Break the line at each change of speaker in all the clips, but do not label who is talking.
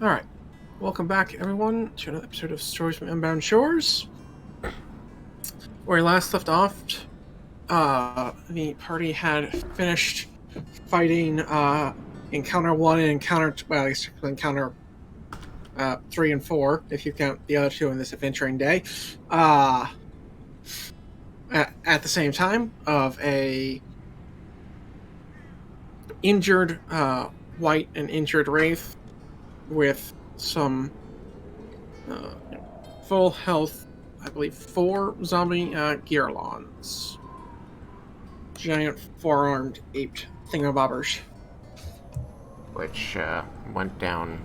Alright, welcome back everyone to another episode of Stories from Unbound Shores. Where we last left off, the party had finished fighting Encounter 1 and Encounter 3 and 4, if you count the other two in this adventuring day. At the same time of a injured white and injured wraith with some full health, I believe, 4 zombie Gearlons. Giant 4-armed aped thingamabobbers.
Which went down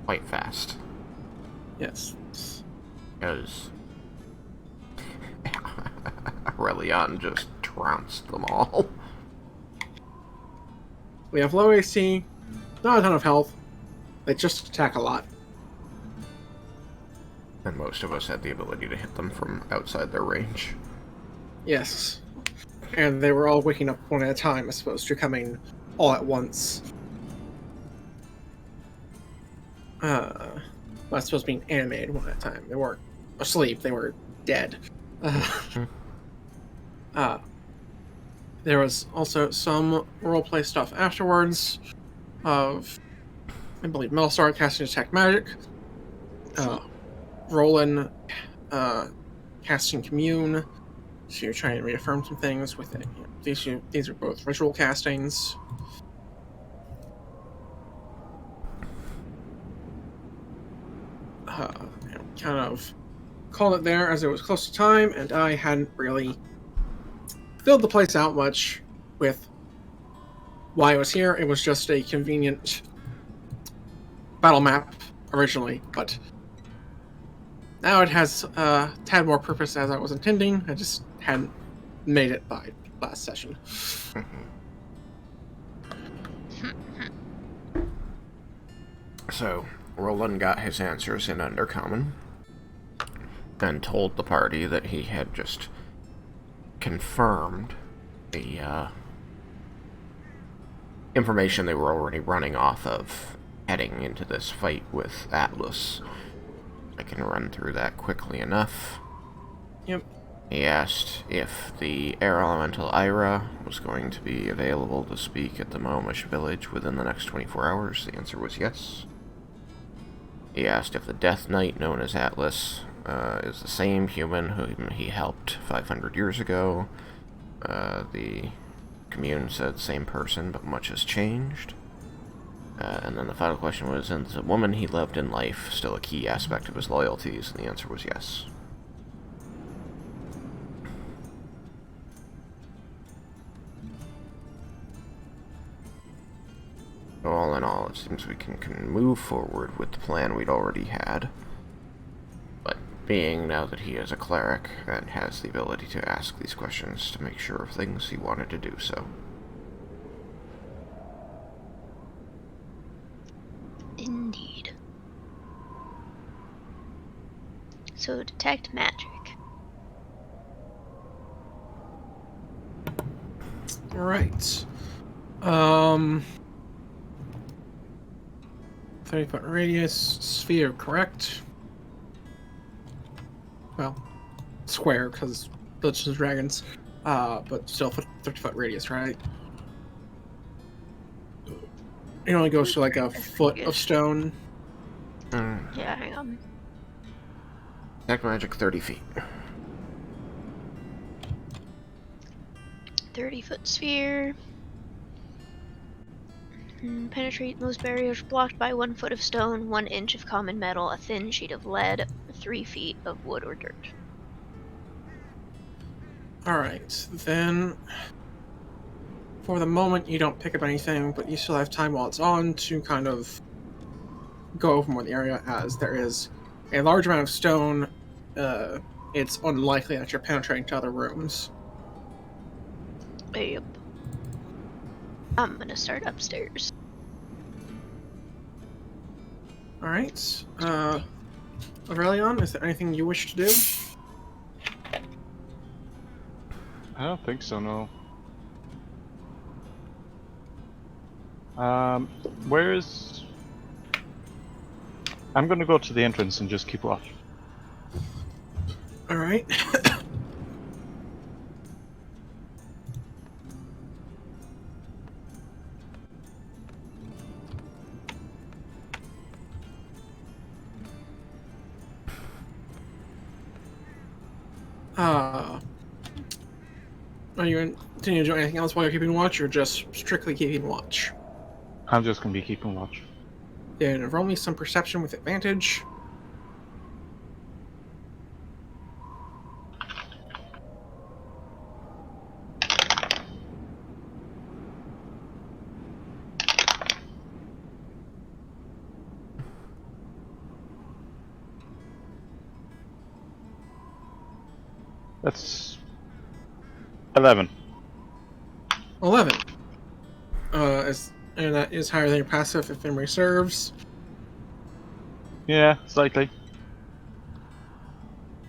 quite fast.
Yes.
Because Aurelion just trounced them all.
We have low AC, not a ton of health. They just attack a lot.
And most of us had the ability to hit them from outside their range.
Yes. And they were all waking up one at a time as opposed to coming all at once. Well, supposed to be animated one at a time. They weren't asleep, they were dead. There was also some roleplay stuff afterwards of, I believe, Melstar casting Detect Magic, Roland casting Commune to try and reaffirm some things with it. These are both ritual castings. Kind of called it there as it was close to time, and I hadn't really filled the place out much with why I was here. It was just a convenient battle map originally, but now it has a tad more purpose as I was intending. I just hadn't made it by last session.
So, Roland got his answers in Undercommon and told the party that he had just confirmed the information they were already running off of heading into this fight with Atlas. I can run through that quickly enough.
Yep.
He asked if the air elemental Ira was going to be available to speak at the Moamish village within the next 24 hours. The answer was yes. He asked if the Death Knight known as Atlas is the same human whom he helped 500 years ago. The commune said same person, but much has changed. And then the final question was, is the woman he loved in life still a key aspect of his loyalties? And the answer was yes. All in all, it seems we can move forward with the plan we'd already had. But being now that he is a cleric and has the ability to ask these questions to make sure of things, he wanted to do so.
Indeed. So, detect magic.
Alright. 30-foot radius, sphere, correct? Well, square, because Dungeons and Dragons. But still 30-foot radius, right? It only goes to like a foot of stone.
Yeah, hang on.
Detect magic 30 feet.
30-foot sphere. Penetrate most barriers blocked by 1 foot of stone, 1 inch of common metal, a thin sheet of lead, 3 feet of wood or dirt.
Alright, then for the moment you don't pick up anything, but you still have time while it's on to kind of go over more the area, as there is a large amount of stone. It's unlikely that you're penetrating to other rooms.
Yep. I'm gonna start upstairs.
Alright, Aurelion, is there anything you wish to do?
I don't think so, no. Where is I'm gonna go to the entrance and just keep watch.
All right. Are you continuing to do anything else while you're keeping watch, or just strictly keeping watch?
I'm just gonna be keeping watch.
Then roll me some perception with advantage.
That's 11.
11. And that is higher than your passive if memory serves.
Yeah, slightly.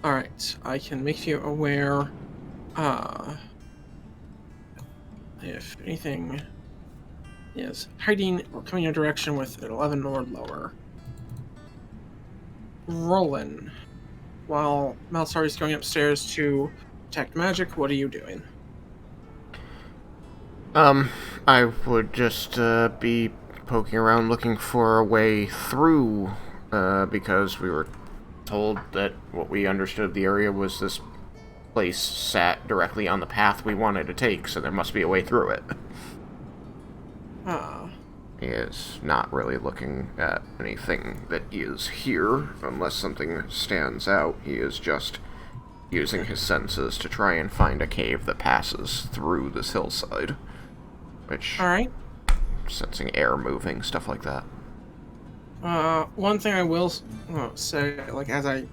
Alright, I can make you aware, if anything is hiding or coming your direction with an 11 or lower. Roland, while Malsari is going upstairs to detect magic, what are you doing?
I would just, be poking around looking for a way through, because we were told that what we understood of the area was this place sat directly on the path we wanted to take, so there must be a way through it. He is not really looking at anything that is here, unless something stands out. He is just using his senses to try and find a cave that passes through this hillside. Which,
Alright.
sensing air moving, stuff like that.
One thing I will say,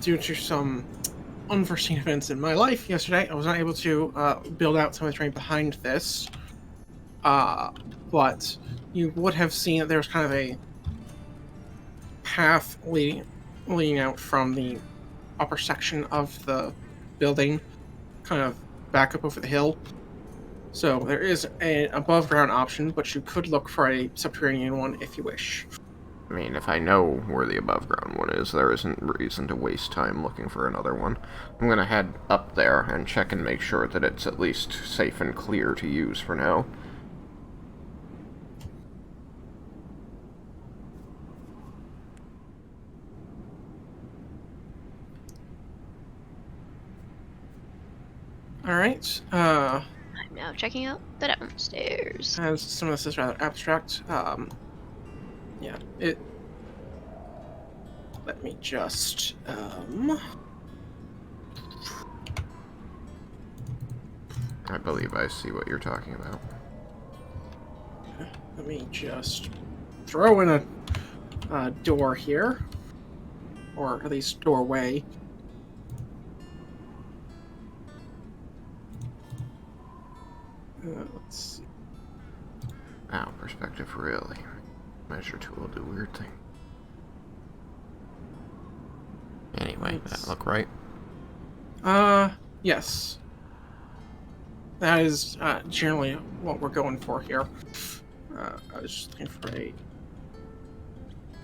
due to some unforeseen events in my life yesterday, I was not able to build out some of the terrain behind this. But you would have seen that there's kind of a path leading out from the upper section of the building, kind of back up over the hill. So there is an above ground option, but you could look for a subterranean one if you wish.
I mean, if I know where the above ground one is, there isn't reason to waste time looking for another one. I'm gonna head up there and check and make sure that it's at least safe and clear to use for now.
Alright,
I'm now checking out the downstairs.
as some of this is rather abstract, yeah, let me just,
I believe I see what you're talking about.
let me just throw in a door here, or at least doorway. Let's see.
Now, perspective really. Measure tool will do weird thing. Anyway, that look right?
Yes. That is generally what we're going for here. I was just looking for a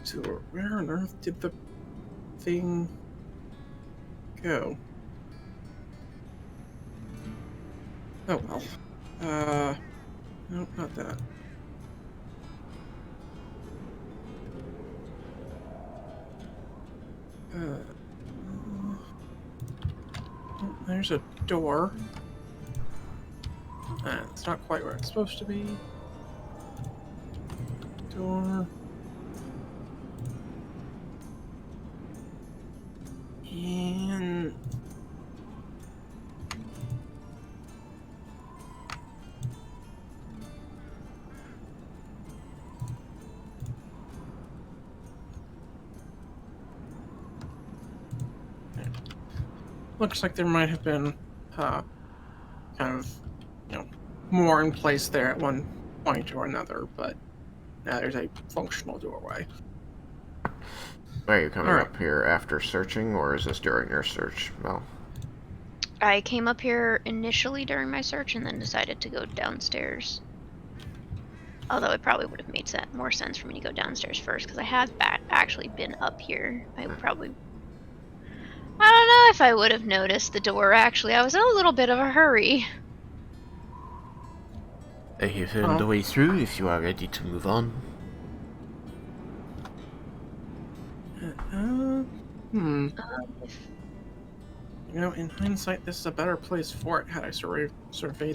tour. Where on earth did the thing go? Oh well. No, not that. Oh, there's a door. It's not quite where it's supposed to be. Door. And looks like there might have been kind of, more in place there at one point or another, but now there's a functional doorway.
Are you coming
Alright.
up here after searching, or is this during your search? Well,
I came up here initially during my search and then decided to go downstairs. Although it probably would have made more sense for me to go downstairs first, because I have actually been up here. I don't know if I would have noticed the door, actually. I was in a little bit of a hurry.
I have found the way through if you are ready to move on.
You know, in hindsight, this is a better place for it had I surveyed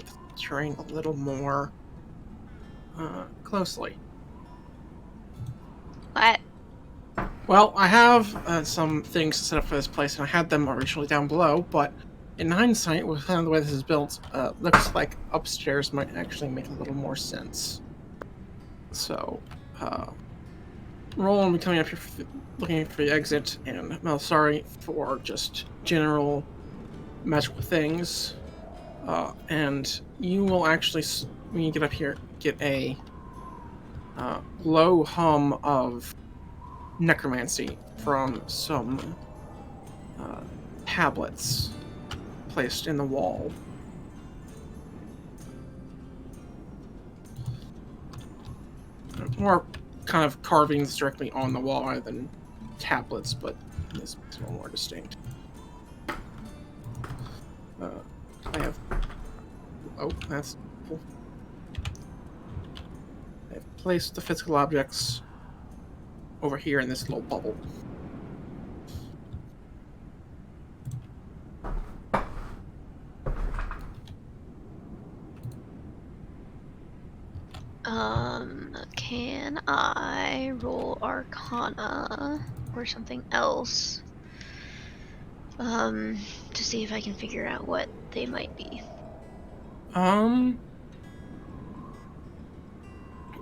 the terrain a little more closely.
What?
Well, I have some things set up for this place, and I had them originally down below, but in hindsight, with the way this is built, looks like upstairs might actually make a little more sense. So, Roland will be coming up here looking for the exit, and Malsari for just general magical things. And you will actually, when you get up here, get a low hum of necromancy from some tablets placed in the wall. More kind of carvings directly on the wall rather than tablets, but this makes it a little more distinct. I have... Oh, that's cool. I have placed the physical objects over here in this little bubble.
Can I roll Arcana or something else? To see if I can figure out what they might be.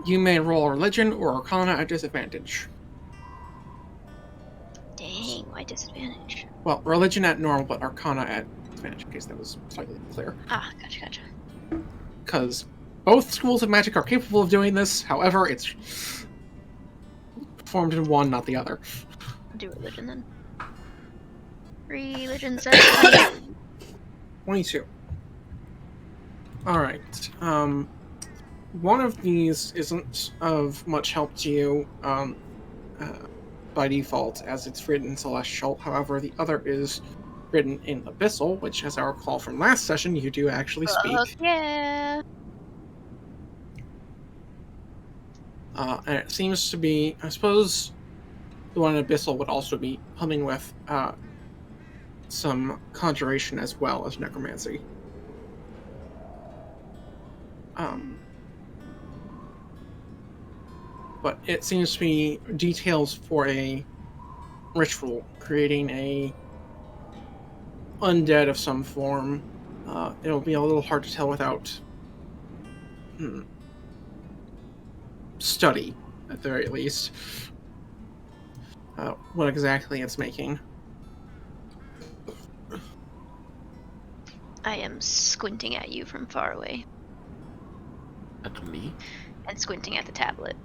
You may roll Religion or Arcana at disadvantage.
Dang, why disadvantage?
Well, Religion at normal, but Arcana at disadvantage, in case that was slightly clear.
Ah, gotcha.
Because both schools of magic are capable of doing this, however, it's performed in one, not the other.
I'll do Religion then. Religion says
22. Alright. One of these isn't of much help to you by default, as it's written in Celestial. However, the other is written in Abyssal, which, as I recall from last session, you do actually speak.
yeah.
And it seems to be, I suppose, the one in Abyssal would also be humming with some conjuration as well as necromancy. But it seems to be details for a ritual, creating a undead of some form. It'll be a little hard to tell without study, at the very least, what exactly it's making.
I am squinting at you from far away.
At me?
And squinting at the tablet.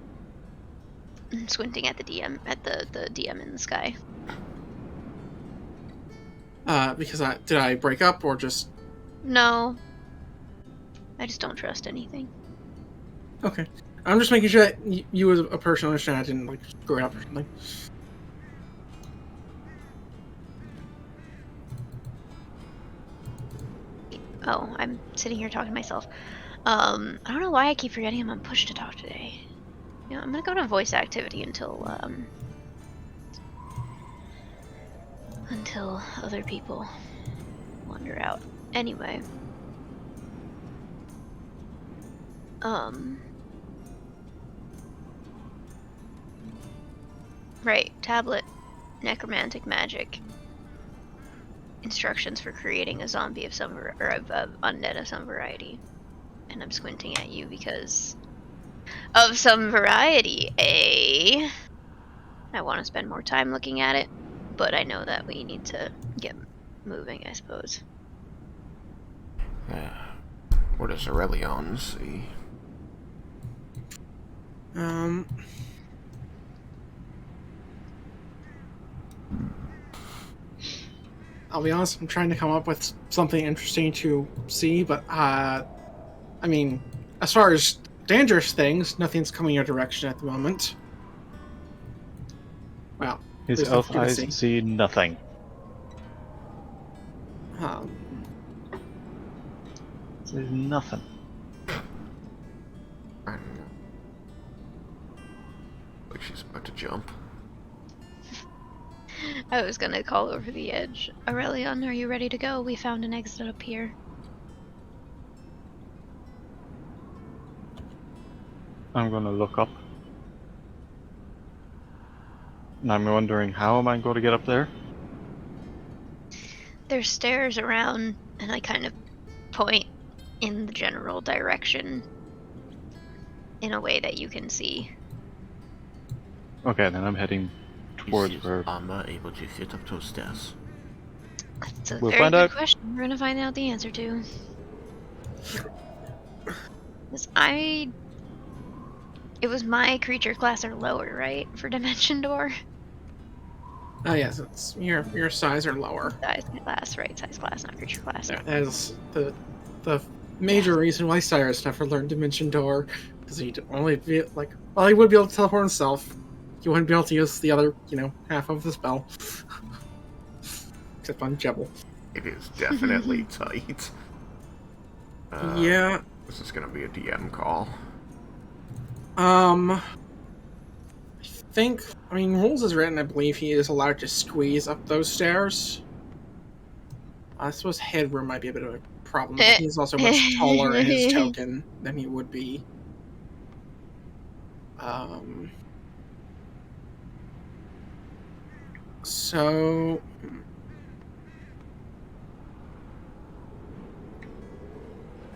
Squinting at the DM, at the DM in the sky.
Because did I break up or just...
No. I just don't trust anything.
Okay. I'm just making sure that you as a person understand I didn't, like, screw it up or something.
Oh, I'm sitting here talking to myself. I don't know why I keep forgetting I'm on push to talk today. You know, I'm gonna go to voice activity until other people wander out. Anyway. Right, tablet, necromantic magic. Instructions for creating a zombie of some or of undead of some variety. And I'm squinting at you because of some variety, eh? I want to spend more time looking at it, but I know that we need to get moving, I suppose.
What does Aurelion see?
I'll be honest, I'm trying to come up with something interesting to see, but, I mean, as far as dangerous things, nothing's coming your direction at the moment. Well,
His
there's
elf
nothing to
eyes
see.
see nothing. There's nothing.
I don't know. Like she's about to jump.
I was gonna call over the edge. Aurelion, are you ready to go? We found an exit up here.
I'm gonna look up. And I'm wondering how am I going to get up there?
There's stairs around, and I kind of point in the general direction in a way that you can see.
Okay, then I'm heading towards
Is
where.
Amma able to get up those stairs?
It's a
We'll
very
find
good
out.
question. We're gonna find out the answer to. 'Cause it was my creature class or lower, right, for Dimension Door?
Oh yes, it's your size or lower.
Size class, right? Size class, not creature class.
That is the major reason why Cyrus never learned Dimension Door, because he'd only be like, well, he would be able to teleport himself. He wouldn't be able to use the other, half of the spell, except on Jebel.
It is definitely tight.
Yeah.
This is gonna be a DM call.
I mean, rules is written, I believe he is allowed to squeeze up those stairs. I suppose headroom might be a bit of a problem, but he's also much taller in his token than he would be. So...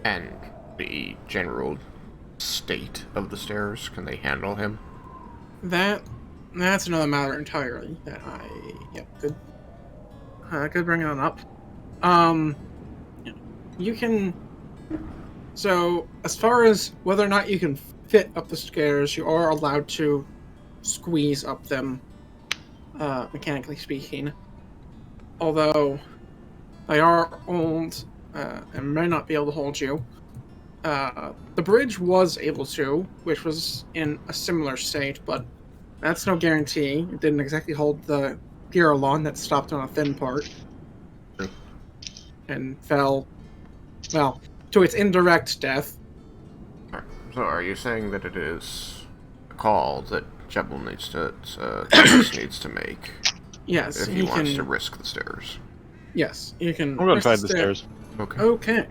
And the general state of the stairs, can they handle him?
That's another matter entirely that good bringing it up. You can, so as far as whether or not you can fit up the stairs, you are allowed to squeeze up them, mechanically speaking, although they are old and may not be able to hold you. The bridge was able to, which was in a similar state, but that's no guarantee. It didn't exactly hold the Girolon that stopped on a thin part. And fell, well, to its indirect death.
So are you saying that it is a call that Jebel needs to make?
Yes,
If he wants to risk the stairs.
Yes, you can.
I'm gonna try the stairs.
Okay.
Okay.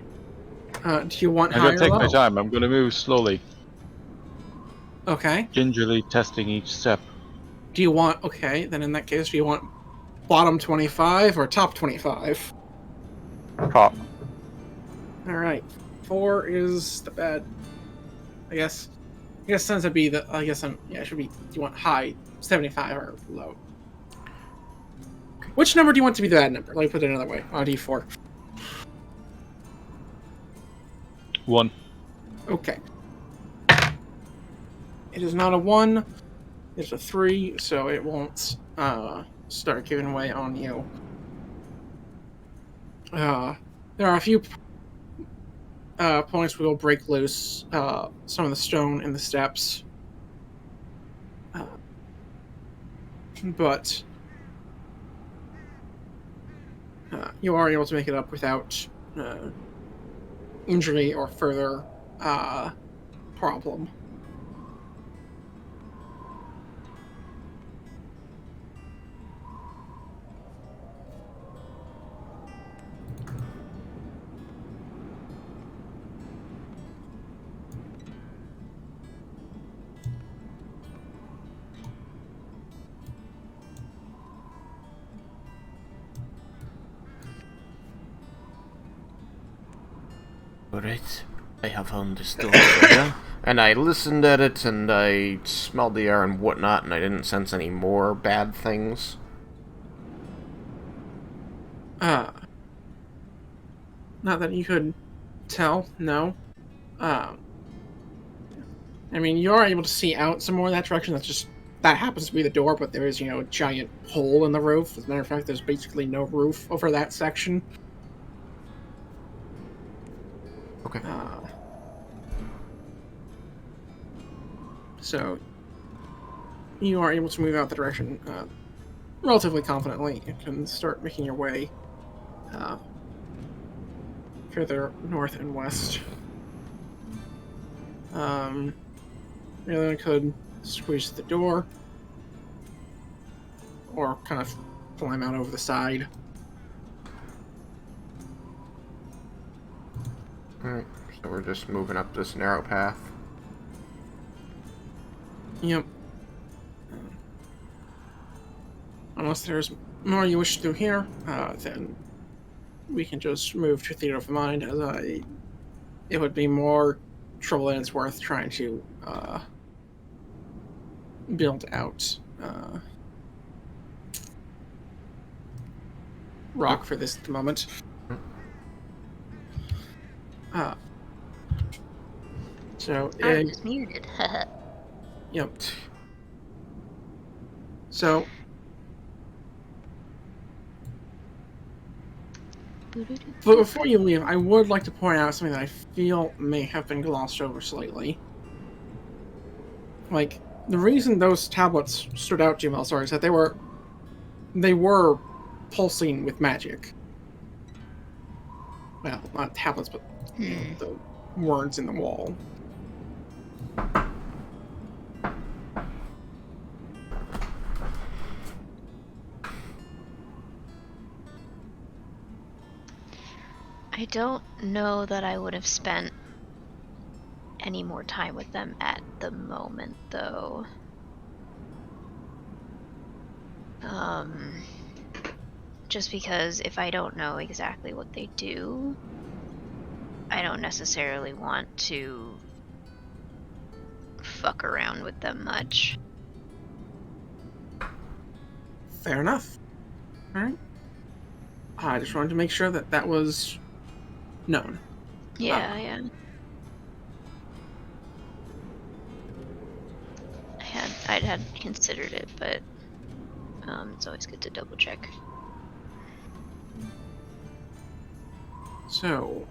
Do you want
I'm
high
gonna
or
take
low?
my time. I'm gonna move slowly,
Okay.
gingerly testing each step.
Do you want? Okay, then in that case, do you want bottom 25 or top 25?
Top.
All right. 4 is the bad. I guess since it'd be the. I guess it should be. Do you want high 75 or low? Which number do you want to be the bad number? Let me put it another way. On D4.
1.
Okay. It is not a 1. It's a 3, so it won't start giving way on you. There are a few points where we'll break loose some of the stone in the steps. But you are able to make it up without injury or further problem.
Alright, I have found this door area, and I listened at it, and I smelled the air and whatnot, and I didn't sense any more bad things.
Not that you could tell, no. I mean, you are able to see out some more in that direction. That happens to be the door, but there is, a giant hole in the roof. As a matter of fact, there's basically no roof over that section.
Okay.
So you are able to move out the direction relatively confidently and can start making your way further north and west. Really could squeeze the door or kind of climb out over the side.
Alright, so we're just moving up this narrow path.
Yep. Unless there's more you wish to do here, then we can just move to Theater of Mind, as it would be more trouble than it's worth trying to build out rock for this at the moment. So
I'm just muted.
yep. So but before you leave, I would like to point out something that I feel may have been glossed over slightly. Like, the reason those tablets stood out to you, Melsar, is that they were pulsing with magic. Well, not tablets, but the words in the wall.
I don't know that I would have spent any more time with them at the moment, though. Just because if I don't know exactly what they do, I don't necessarily want to fuck around with them much.
Fair enough. Alright. I just wanted to make sure that that was known.
Yeah, yeah. I'd had considered it, but it's always good to double check.
So,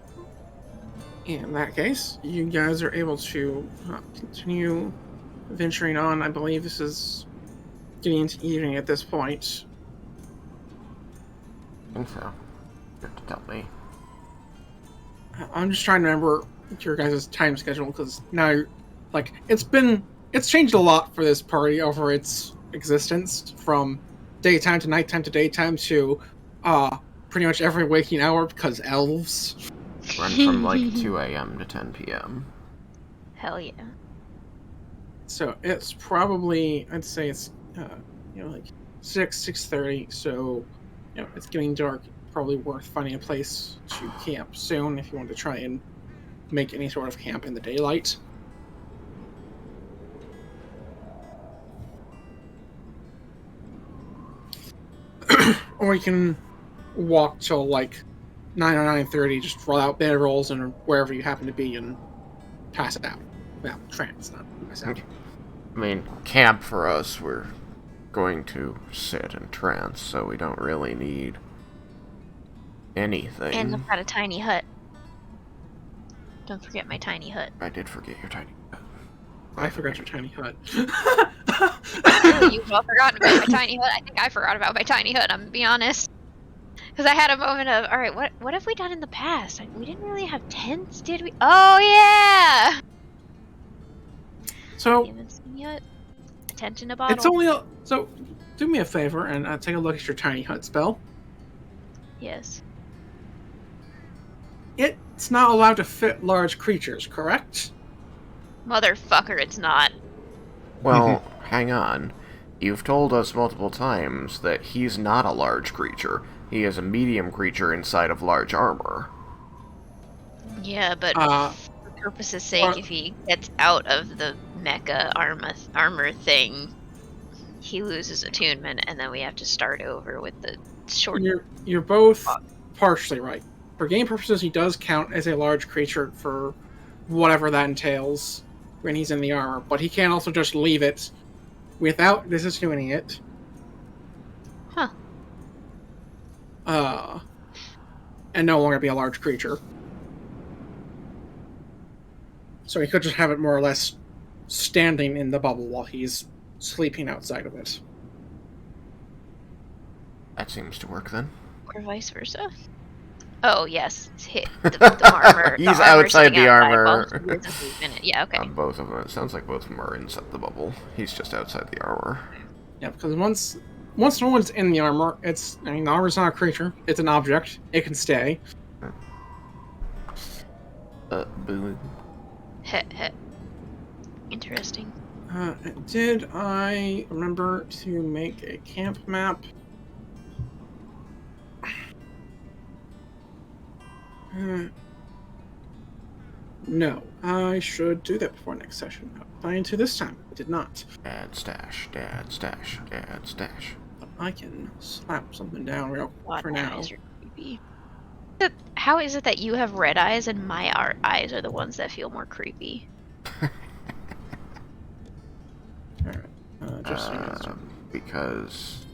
in that case, you guys are able to continue venturing on. I believe this is getting into evening at this point.
I think so. You have to tell me.
I'm just trying to remember your guys' time schedule, because now, like, it's changed a lot for this party over its existence, from daytime to nighttime to daytime to pretty much every waking hour, because elves.
Run from like 2 a.m. to 10 p.m.
Hell yeah.
So it's probably, I'd say it's like 6:30. So it's getting dark. Probably worth finding a place to camp soon if you want to try and make any sort of camp in the daylight. Or you can walk till like 9 or 9:30, just roll out bedrolls and wherever you happen to be and pass it out. Well, trance, not pass out.
I mean, camp for us, we're going to sit and trance, so we don't really need anything.
And I've got a tiny hut. Don't forget my tiny hut.
I did forget your tiny hut.
I forgot your tiny hut.
You've all forgotten about my tiny hut. I think I forgot about my tiny hut, I'm gonna be honest. Because I had a moment of, alright, what have we done in the past? We didn't really have tents, did we? Oh, yeah!
So,
You haven't seen yet? A tent in a bottle?
it's only so do me a favor and take a look at your tiny hut spell.
Yes.
It's not allowed to fit large creatures, correct?
Motherfucker, it's not.
Well, hang on. You've told us multiple times that he's not a large creature. He is a medium creature inside of large armor.
Yeah, but for purpose's sake,
or-
if he gets out of the mecha armor thing, he loses attunement, and then we have to start over with the short...
You're both partially right. For game purposes, he does count as a large creature for whatever that entails when he's in the armor, but he can also just leave it without disattuning it.
Huh.
And no longer be a large creature. So he could just have it more or less standing in the bubble while he's sleeping outside of it.
That seems to work then.
Or vice versa. Oh, yes. Hit the armor.
He's
the armor
outside
sitting
the
outside
armor.
while he is asleep in it. Yeah, okay.
Both of them. It sounds like both of them are inside the bubble. He's just outside the armor.
Yeah, because once no one's in the armor, the armor's not a creature. It's an object. It can stay.
Boo.
Heh. Interesting.
Did I remember to make a camp map? No, I should do that before next session. I into this time. I did not.
Dad stash, dad stash, dad stash.
But I can slap something down real quick for now.
Eyes are creepy. How is it that you have red eyes and my eyes are the ones that feel more creepy?
Alright. Just so you guys know.
Because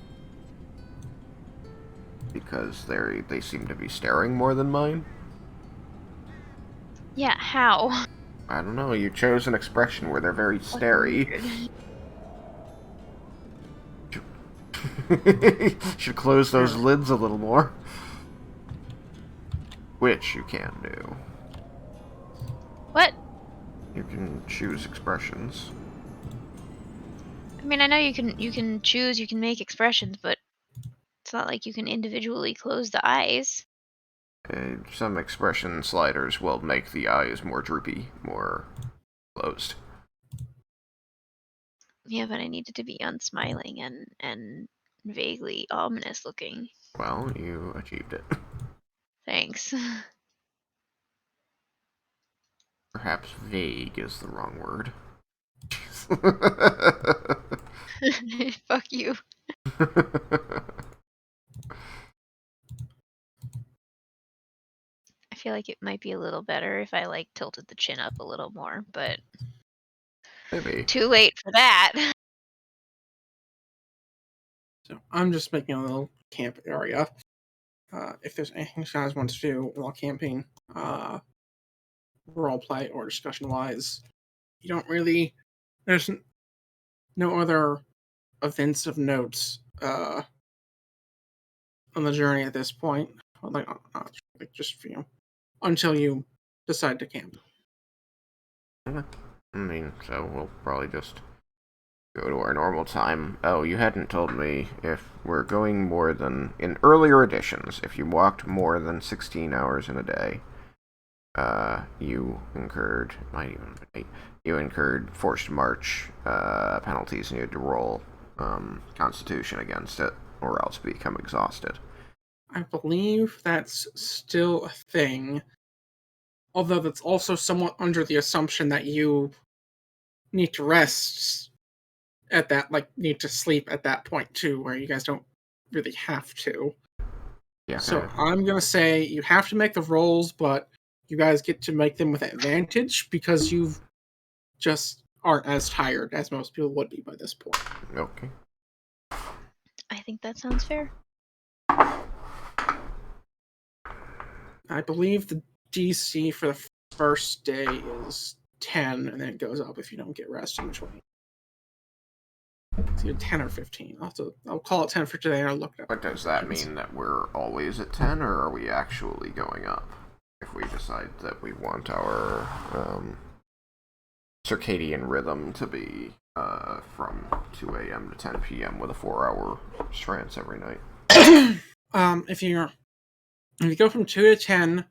they seem to be staring more than mine.
Yeah, how?
I don't know, you chose an expression where they're very starey. Should close those lids a little more. Which you can do.
What?
You can choose expressions.
I mean, I know you can choose, you can make expressions, but it's not like you can individually close the eyes.
Some expression sliders will make the eyes more droopy, more closed.
Yeah, but I need it to be unsmiling and vaguely ominous looking.
Well, you achieved it.
Thanks.
Perhaps vague is the wrong word.
Fuck you. I feel like it might be a little better if I like tilted the chin up a little more, but
Maybe.
too late for that.
So I'm just making a little camp area. If there's anything you guys want to do while camping, roleplay or discussion-wise, you don't really. There's no other events of note on the journey at this point. Like just for you, until you decide to camp.
I mean, so we'll probably just go to our normal time. Oh, you hadn't told me if we're going more than... In earlier editions, if you walked more than 16 hours in a day, you incurred... You incurred forced march penalties and you had to roll Constitution against it, or else become exhausted.
I believe that's still a thing. Although that's also somewhat under the assumption that you need to rest at that, need to sleep at that point too, where you guys don't really have to.
Yeah.
So I'm gonna say you have to make the rolls, but you guys get to make them with advantage because you just aren't as tired as most people would be by this point.
Okay.
I think that sounds fair.
I believe the DC for the first day is 10, and then it goes up if you don't get rest in between. It's either 10 or 15. I'll call it 10 for today, and I'll look it up.
But does that mean that we're always at 10, or are we actually going up? If we decide that we want our circadian rhythm to be from 2 a.m. to 10 p.m. with a 4-hour trance every night.
If you go from 2 to 10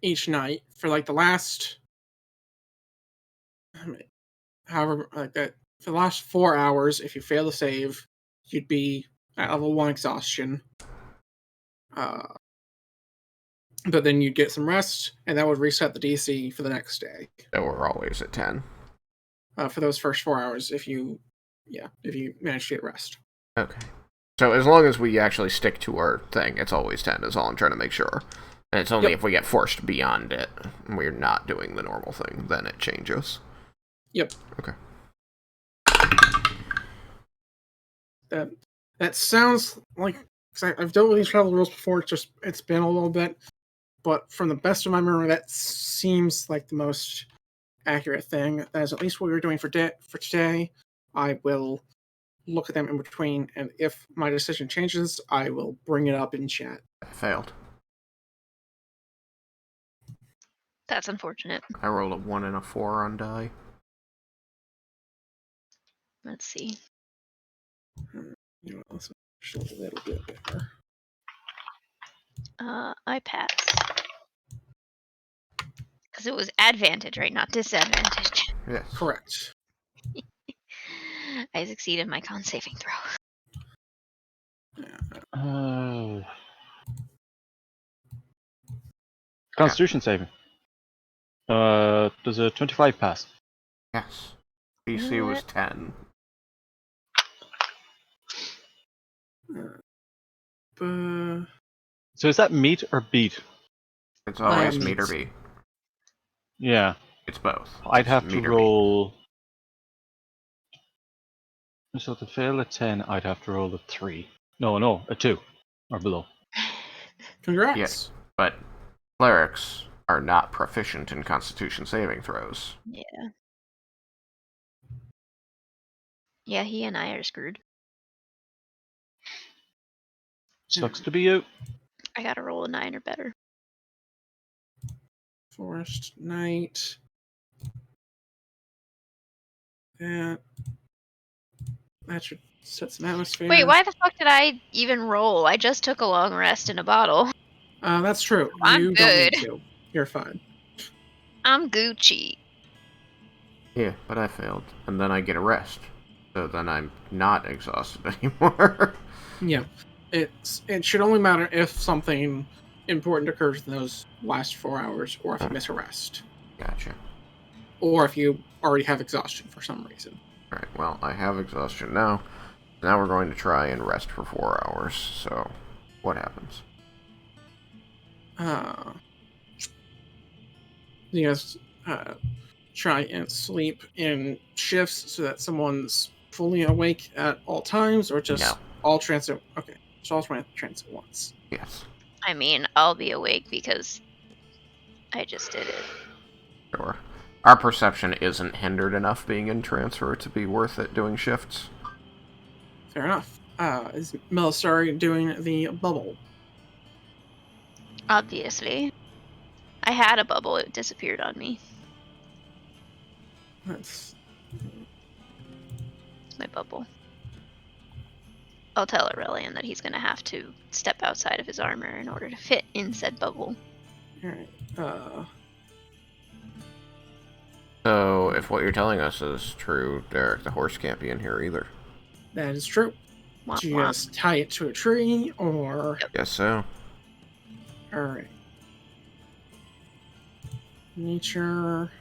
each night for the last, however, that for the last 4 hours, if you fail to save, you'd be at level 1 exhaustion. But then you'd get some rest, and that would reset the DC for the next day.
So we're always at 10.
For those first 4 hours, if you manage to get rest.
Okay. So as long as we actually stick to our thing, it's always 10, is all I'm trying to make sure. And it's only if we get forced beyond it, and we're not doing the normal thing, then it changes.
Yep.
Okay.
That sounds like... Because I've dealt with these travel rules before, it's been a little bit. But from the best of my memory, that seems like the most accurate thing. That is at least what we're doing for today. I will look at them in between, and if my decision changes, I will bring it up in chat.
I failed.
That's unfortunate.
I rolled a 1 and a 4 on die.
Let's see.
You know, let's show a little bit better.
I pass. Because it was advantage, right? Not disadvantage.
Yes.
Correct.
I succeeded my con saving throw.
Constitution saving. Does a 25 pass?
Yes. DC was 10.
So is that meet or beat?
It's always meet or
meets.
beat.
Yeah.
It's both.
I'd
It's
have to
meet or
roll. So to fail a 10, I'd have to roll a 3. No, a 2 or below.
Congrats.
Yes. But clerics are not proficient in Constitution saving throws.
Yeah. Yeah, he and I are screwed.
Sucks to be you.
I gotta roll a 9 or better.
Forest Knight. That should set some atmosphere.
Wait, why the fuck did I even roll? I just took a long rest in a bottle.
That's true.
I'm
You don't need
good.
to. You're fine.
I'm Gucci.
Yeah, but I failed. And then I get a rest. So then I'm not exhausted anymore.
Yeah. It should only matter if something important occurs in those last 4 hours, or if you miss a rest.
Gotcha.
Or if you already have exhaustion for some reason.
Alright, well, I have exhaustion now. Now we're going to try and rest for 4 hours. So, what happens?
You guys try and sleep in shifts so that someone's fully awake at all times, or just
No.
all transit? Okay, so all transit once.
Yes.
I mean, I'll be awake because I just did it.
Sure. Our perception isn't hindered enough being in trance for it to be worth it doing shifts.
Fair enough. Is Melisari doing the bubble?
Obviously. I had a bubble, it disappeared on me.
That's
It's my bubble. I'll tell Aurelian that he's gonna have to step outside of his armor in order to fit in said bubble.
alright.
So, if what you're telling us is true, Derek, the horse can't be in here either.
That is true.
Womp
Do you
womp.
guys tie it to a tree, or...
Guess so.
Alright. Nature...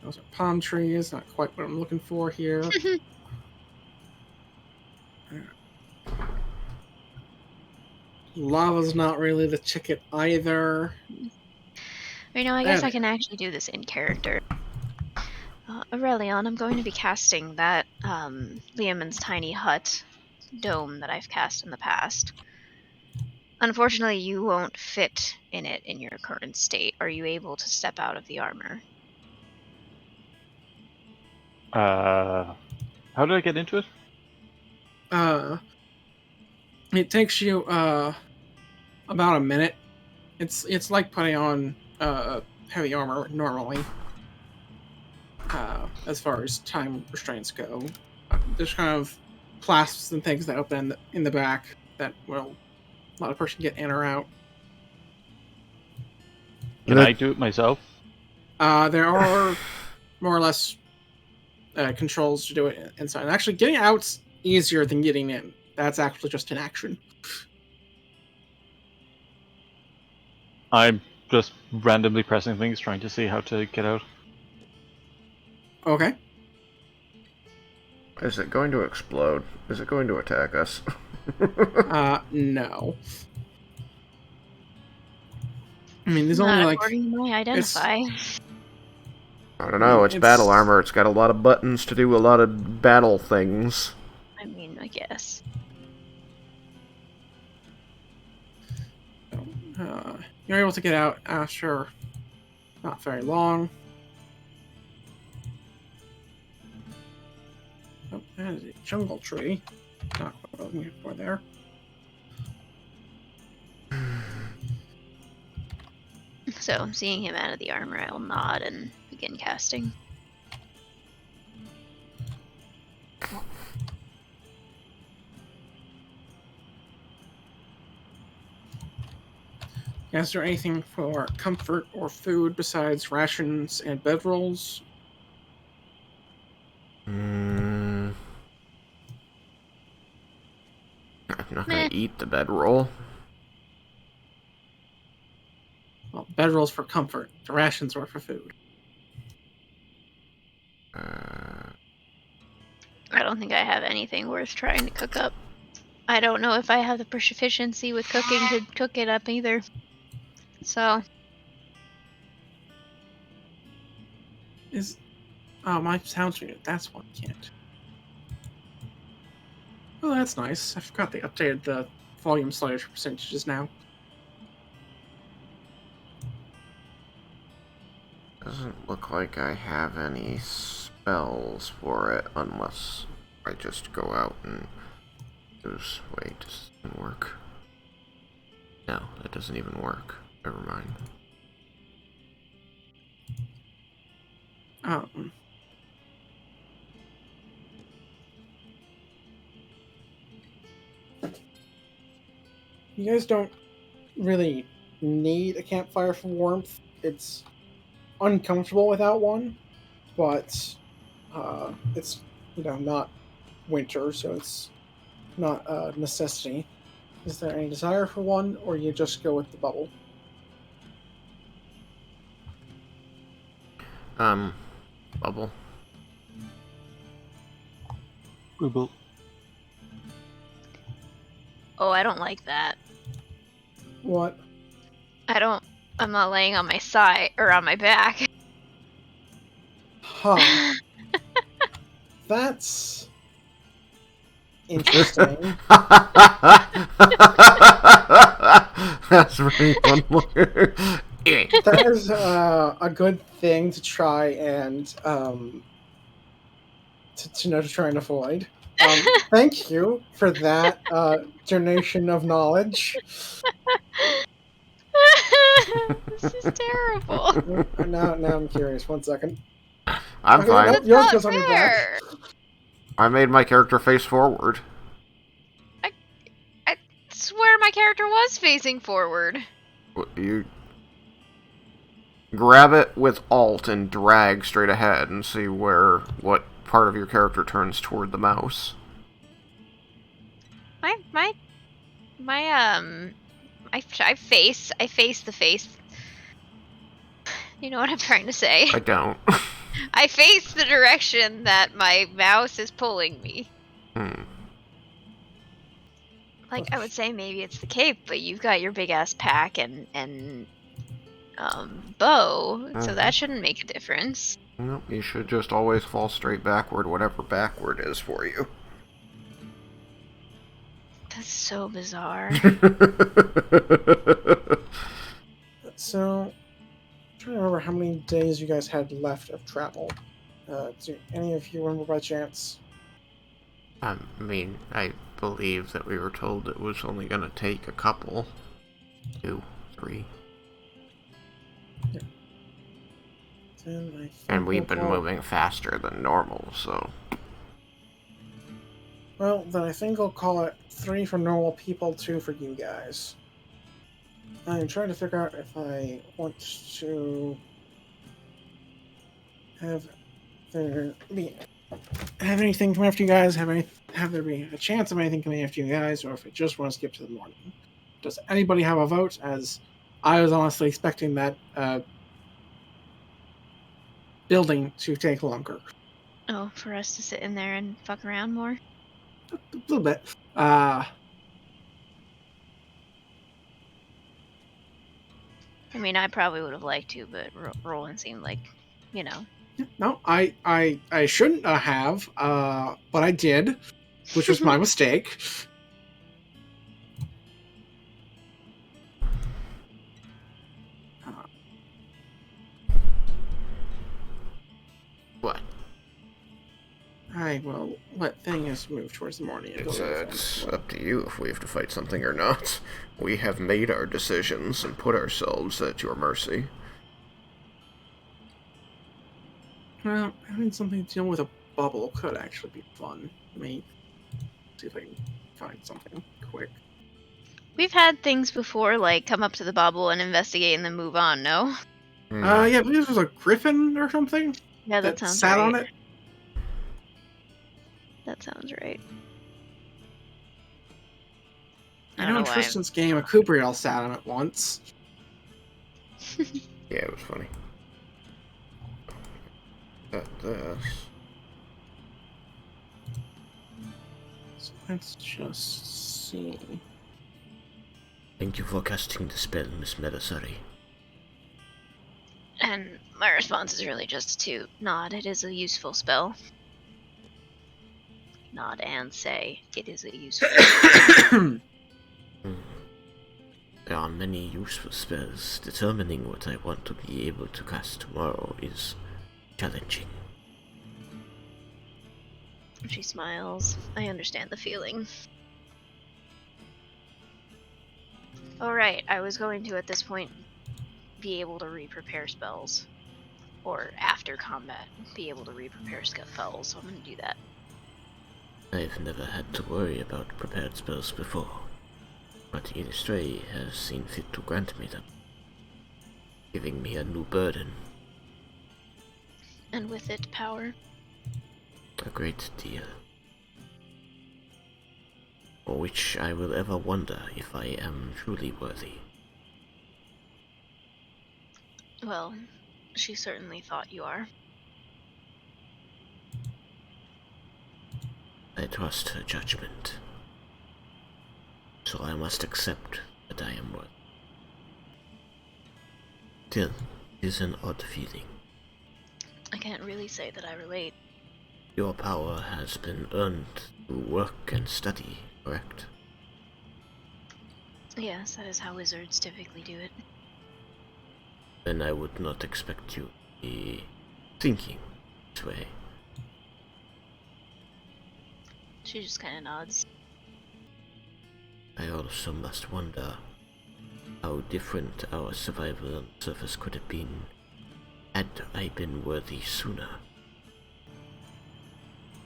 Those are palm trees, not quite what I'm looking for here. Lava's not really the ticket either.
You know, I guess
There.
I can actually do this in character. Aurelion, I'm going to be casting that Liamon's tiny hut dome that I've cast in the past. Unfortunately, you won't fit in it in your current state. Are you able to step out of the armor?
How did I get into it?
It takes you about a minute. It's like putting on heavy armor normally. As far as time restraints go, there's kind of clasps and things that open in the back that will let a person get in or out.
Can I do it myself?
There are more or less controls to do it inside. And actually, getting out's easier than getting in. That's actually just an action.
I'm just randomly pressing things, trying to see how to get out.
Okay.
Is it going to explode? Is it going to attack us?
No. I mean, there's
Not
only like...
according to my identify.
I don't know, it's battle armor. It's got a lot of buttons to do a lot of battle things.
I mean, I guess.
You're able to get out after not very long. Oh, that is a jungle tree. Not what I'm looking for there.
So, seeing him out of the armor, I'll nod and begin casting.
Is there anything for comfort or food besides rations and bedrolls?
I'm not
Meh.
gonna eat the bedroll.
Well, bedrolls for comfort. The rations were for food.
Uh,
I don't think I have anything worth trying to cook up. I don't know if I have the proficiency with cooking to cook it up either. So,
Oh, my sound's muted. That's why I can't. Oh, that's nice. I forgot they updated the volume slider percentages now.
doesn't look like I have any spells for it unless I just go out and use. Wait, does it even work? No, it doesn't even work. Never mind.
Um, you guys don't really need a campfire for warmth. It's uncomfortable without one, but it's not winter, so it's not a necessity. Is there any desire for one, or you just go with the bubble?
Bubble.
Google.
oh, I don't like that.
What?
I'm not laying on my side or on my back.
Huh. That's interesting.
That's very one more.
That is a good thing to try and to try and avoid. Thank you for that donation of knowledge.
This is terrible.
Now I'm curious. 1 second.
I'm
Okay,
fine.
nope,
That's
yours
not
goes on your back.
fair.
I made my character face forward.
I swear my character was facing forward.
You grab it with Alt and drag straight ahead and see what part of your character turns toward the mouse.
I face the face. You know what I'm trying to say?
I don't.
I face the direction that my mouse is pulling me. Like, I would say maybe it's the cape, but you've got your big ass pack and bow, so that shouldn't make a difference.
Nope, you should just always fall straight backward, whatever backward is for you.
That's so bizarre.
So, I'm trying to remember how many days you guys had left of travel. Do any of you remember by chance?
I mean, I believe that we were told it was only going to take a couple. 2, 3.
Yeah.
And we've been moving faster than normal, so...
Well, then I think I'll call it 3 for normal people, 2 for you guys. I'm trying to figure out if I want to have there be anything come after you guys, have there be a chance of anything coming after you guys, or if I just want to skip to the morning. Does anybody have a vote? As I was honestly expecting that building to take longer.
Oh, for us to sit in there and fuck around more?
A little bit.
I mean, I probably would have liked to, but Roland seemed like,
No, I shouldn't have, but I did, which was my mistake.
What?
I will let things move towards the morning and go to the phone as
It's
well.
up to you if we have to fight something or not. We have made our decisions and put ourselves at your mercy.
Well, having something to deal with a bubble could actually be fun. Let me see if I can find something quick.
We've had things before, like come up to the bubble and investigate and then move on, no?
Yeah, I believe this was a griffin or something
Yeah, that
that
sounds
sat
right.
on it.
That sounds right.
I
don't
know in
know why.
Tristan's game, a Kubriel sat on it once.
Yeah, it was funny. Got this.
So let's just see.
Thank you for casting the spell, Miss Melisari.
And my response is really just to nod. It is a useful spell. Nod and say it is a useful spell.
There are many useful spells. Determining what I want to be able to cast tomorrow is challenging.
She smiles. I understand the feeling. Alright, I was going to, at this point, be able to re-prepare spells. Or after combat, be able to re-prepare spells, so I'm gonna do that.
I've never had to worry about prepared spells before, but Illustrae has seen fit to grant me them, giving me a new burden.
And with it, power.
A great deal. For which I will ever wonder if I am truly worthy.
Well, she certainly thought you are.
I trust her judgment, so I must accept that I am worthy. Still, it is an odd feeling.
I can't really say that I relate.
Your power has been earned through work and study, correct?
Yes, that is how wizards typically do it.
Then I would not expect you to be thinking this way.
She just kind of nods.
I also must wonder how different our survival on the surface could have been had I been worthy sooner.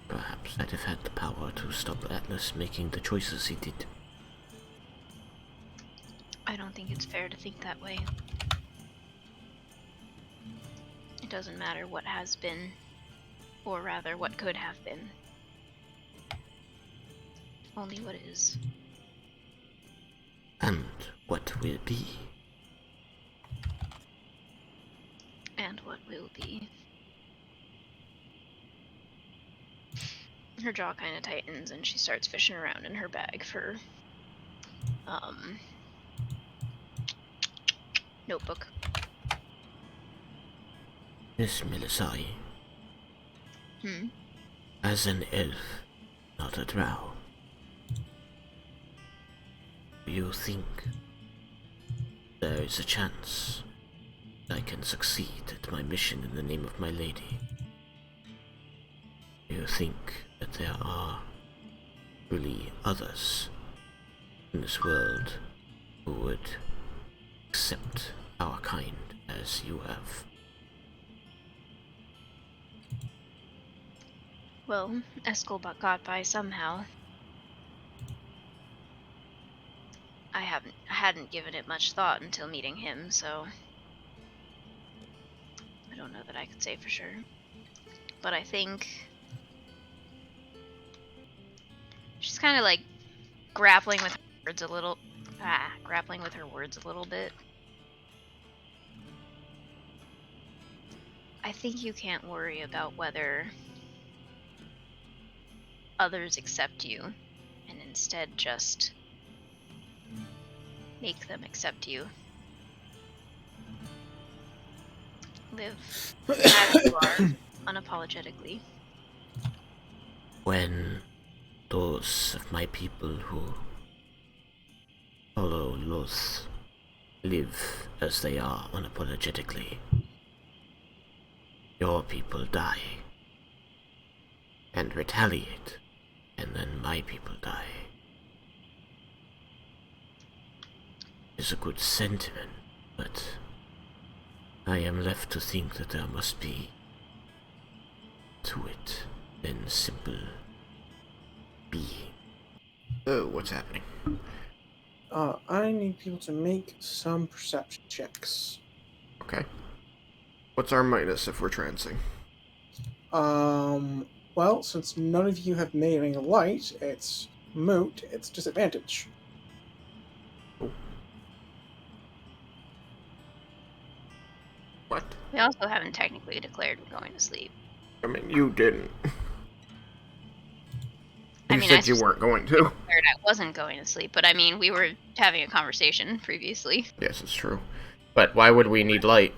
Perhaps I'd have had the power to stop Atlas making the choices he did.
I don't think it's fair to think that way. It doesn't matter what has been, or rather what could have been. Only what is.
And what will be.
And what will be. Her jaw kind of tightens and she starts fishing around in her bag for, notebook.
Miss Melisari, as an elf, not a drow, do you think there is a chance I can succeed at my mission in the name of my lady? Do you think that there are really others in this world who would accept our kind as you have?
Well, Eskel got by somehow. I hadn't given it much thought until meeting him, so I don't know that I could say for sure. But I think she's kind of like grappling with her words a little. Grappling with her words a little bit. I think you can't worry about whether others accept you, and instead just make them accept you. Live as you are, unapologetically.
When those of my people who follow Loth live as they are unapologetically, your people die. and retaliate, and then my people die. It's a good sentiment, but I am left to think that there must be to it than simple being. Oh, what's happening?
I need people to make some perception checks.
Okay. What's our minus if we're trancing?
Well, since none of you have made any light, it's moot, it's disadvantage.
Oh. What?
We also haven't technically declared we're going to sleep.
I mean, you didn't.
I
You
mean,
said you weren't going to.
declared I wasn't going to sleep, but I mean, we were having a conversation previously.
Yes, it's true. But why would we need light?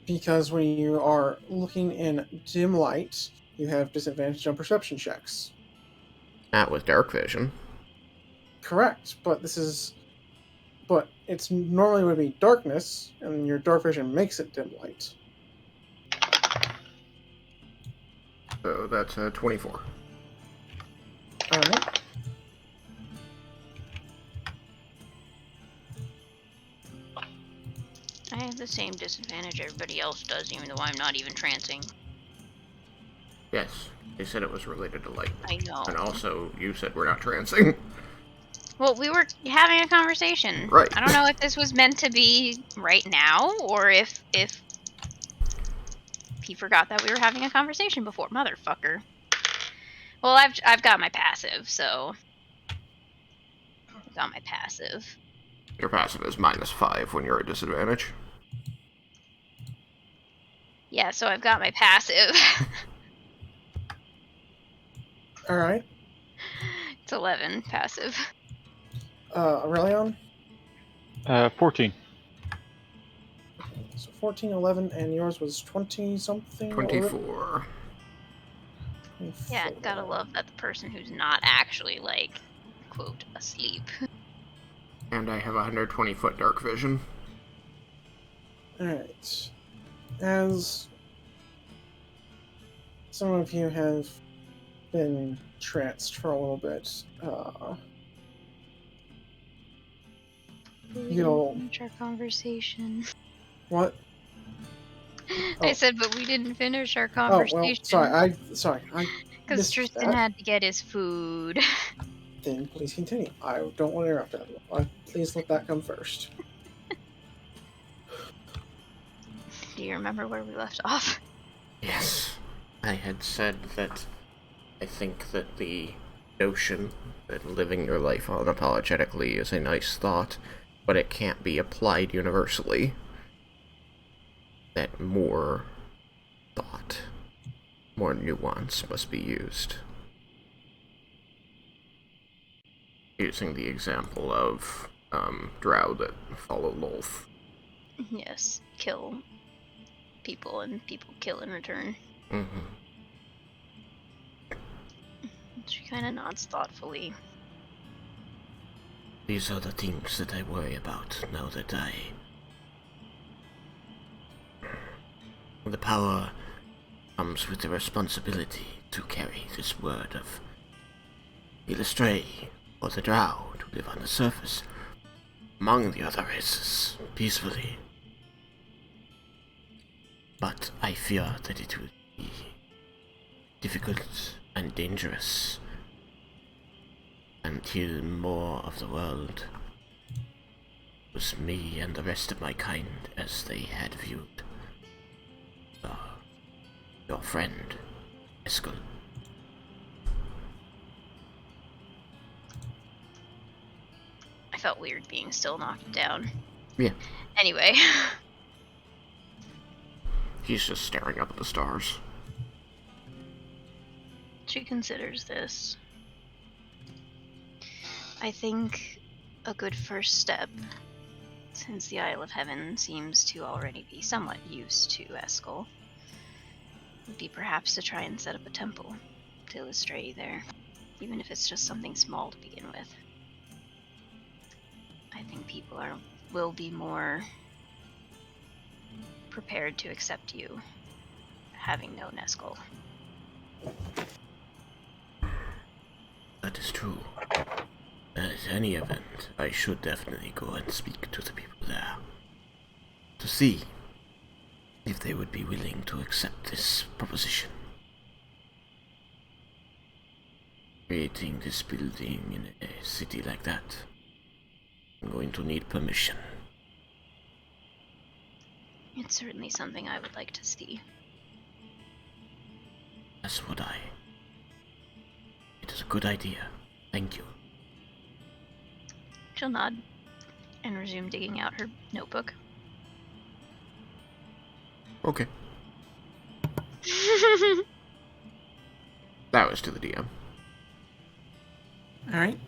Because when you are looking in dim light, you have disadvantage on perception checks.
Not with dark vision.
Correct, but it's normally would be darkness, and your dark vision makes it dim light.
So that's 24.
Alright.
I have the same disadvantage everybody else does, even though I'm not even trancing.
Yes, they said it was related to light.
I know.
And also, you said we're not trancing.
Well, we were having a conversation.
Right.
I don't know if this was meant to be right now, or if he forgot that we were having a conversation before. Motherfucker. Well, I've got my passive, so I've got my passive.
Your passive is -5 when you're at disadvantage.
Yeah, so I've got my passive.
Alright.
It's 11 passive.
Aurelion?
14.
So 14, 11, and yours was 20-something?
24.
Yeah, gotta love that the person who's not actually, like, quote, asleep.
And I have 120-foot dark vision.
Alright. As some of you have been tranced for a little bit, you'll...
Finish our conversation.
What?
I
Oh.
said, but we didn't finish our
Oh, well,
conversation.
sorry, I
Because
missed
Tristan
that.
had to get his food.
Then please continue. I don't want to interrupt that. Please let that come first.
Do you remember where we left off?
Yes. I had said that I think that the notion that living your life unapologetically is a nice thought, but it can't be applied universally. That more thought, more nuance must be used. Using the example of drow that follow Lolth.
Yes, kill people and people kill in return.
Mm-hmm.
She kind of nods thoughtfully.
These are the things that I worry about now that the power comes with the responsibility to carry this word of heal astray, or the drow to live on the surface, among the other races, peacefully. But I fear that it will be difficult and dangerous until more of the world was me and the rest of my kind as they had viewed your friend, Eskel.
I felt weird being still knocked down.
Yeah.
Anyway.
He's just staring up at the stars.
She considers this. I think a good first step, since the Isle of Heaven seems to already be somewhat used to Eskel, would be perhaps to try and set up a temple to Illustray there, even if it's just something small to begin with. I think people will be more prepared to accept you, having known Eskel.
That is true. At any event, I should definitely go and speak to the people there to see if they would be willing to accept this proposition. Creating this building in a city like that, I'm going to need permission.
It's certainly something I would like to see.
As would I. It is a good idea. Thank you.
She'll nod and resume digging out her notebook.
Okay. That was to the DM.
All right.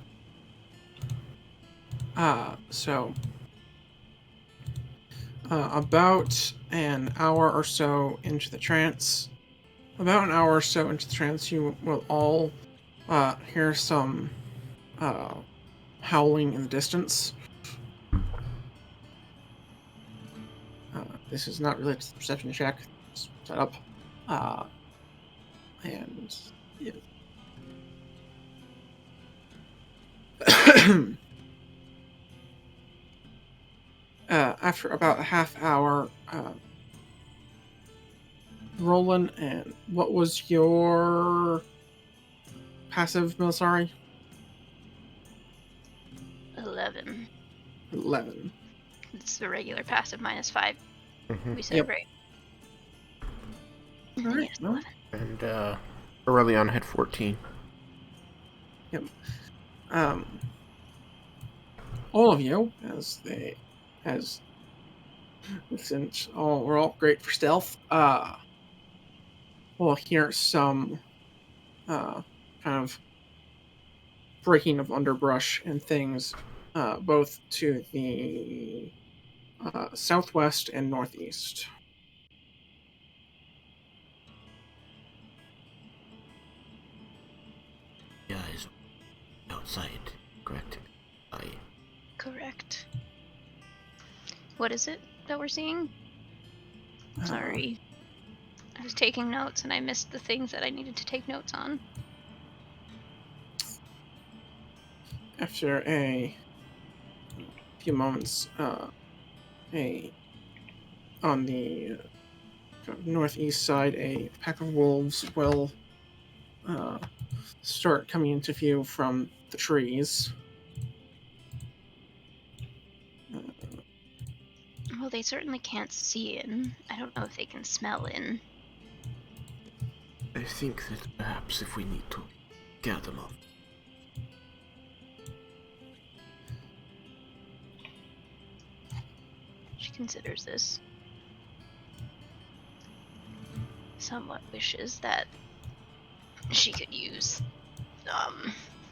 So about an hour or so into the trance, you will all hear some howling in the distance. This is not related to the perception check. It's set up. And yeah. After about a half hour, Roland, and what was your passive, Milsari?
11.
11.
It's the regular passive -5.
Mm-hmm.
We said
Yep.
right.
All right,
Yes,
well.
11.
And Aurelion had 14.
Yep. All of you, since we're all great for stealth, we'll hear some kind of breaking of underbrush and things, both to the southwest and northeast.
Guys, outside, correct?
Correct. What is it that we're seeing? Sorry. I was taking notes and I missed the things that I needed to take notes on.
After a few moments, on the northeast side, a pack of wolves will start coming into view from the trees.
Well, they certainly can't see in. I don't know if they can smell in.
I think that perhaps if we need to scare them off.
She considers this. Somewhat wishes that she could use,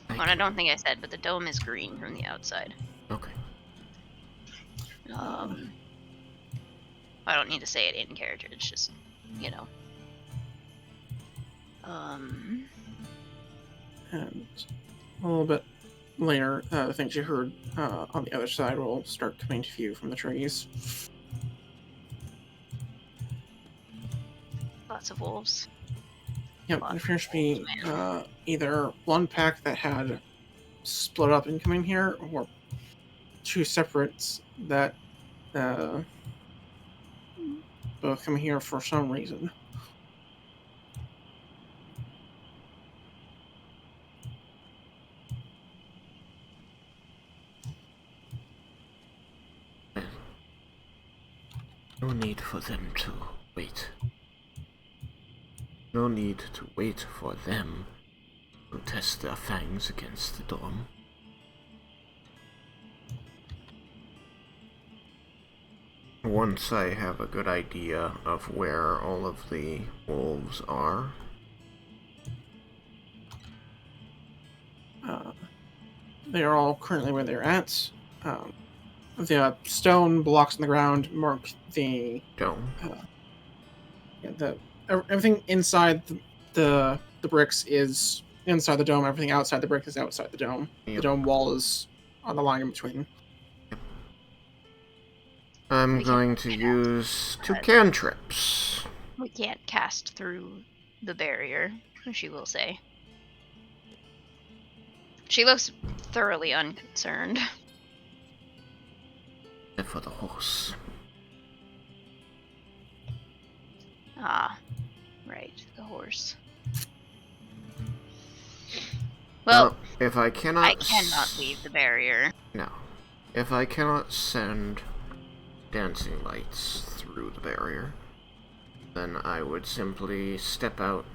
what I don't think I said, but the dome is green from the outside.
Okay.
I don't need to say it in character, it's just, you know.
And a little bit later, the things you heard on the other side will start coming to view from the trees.
Lots of wolves.
Yep, it appears to be either one pack that had split up and coming here, or two separates that both come here for some reason.
No need for them to wait. No need to wait for them to test their fangs against the dome. Once I have a good idea of where all of the wolves are,
They are all currently where they're at. The stone blocks in the ground mark the
dome.
Everything inside the bricks is inside the dome. Everything outside the brick is outside the dome.
Yep.
The dome wall is on the line in between.
I'm going to use 2 cantrips.
We can't cast through the barrier. she will say. She looks thoroughly unconcerned.
For the horse.
Ah, right, the horse. Well,
if I cannot...
I cannot leave the barrier.
No. If I cannot send dancing lights through the barrier, then I would simply step out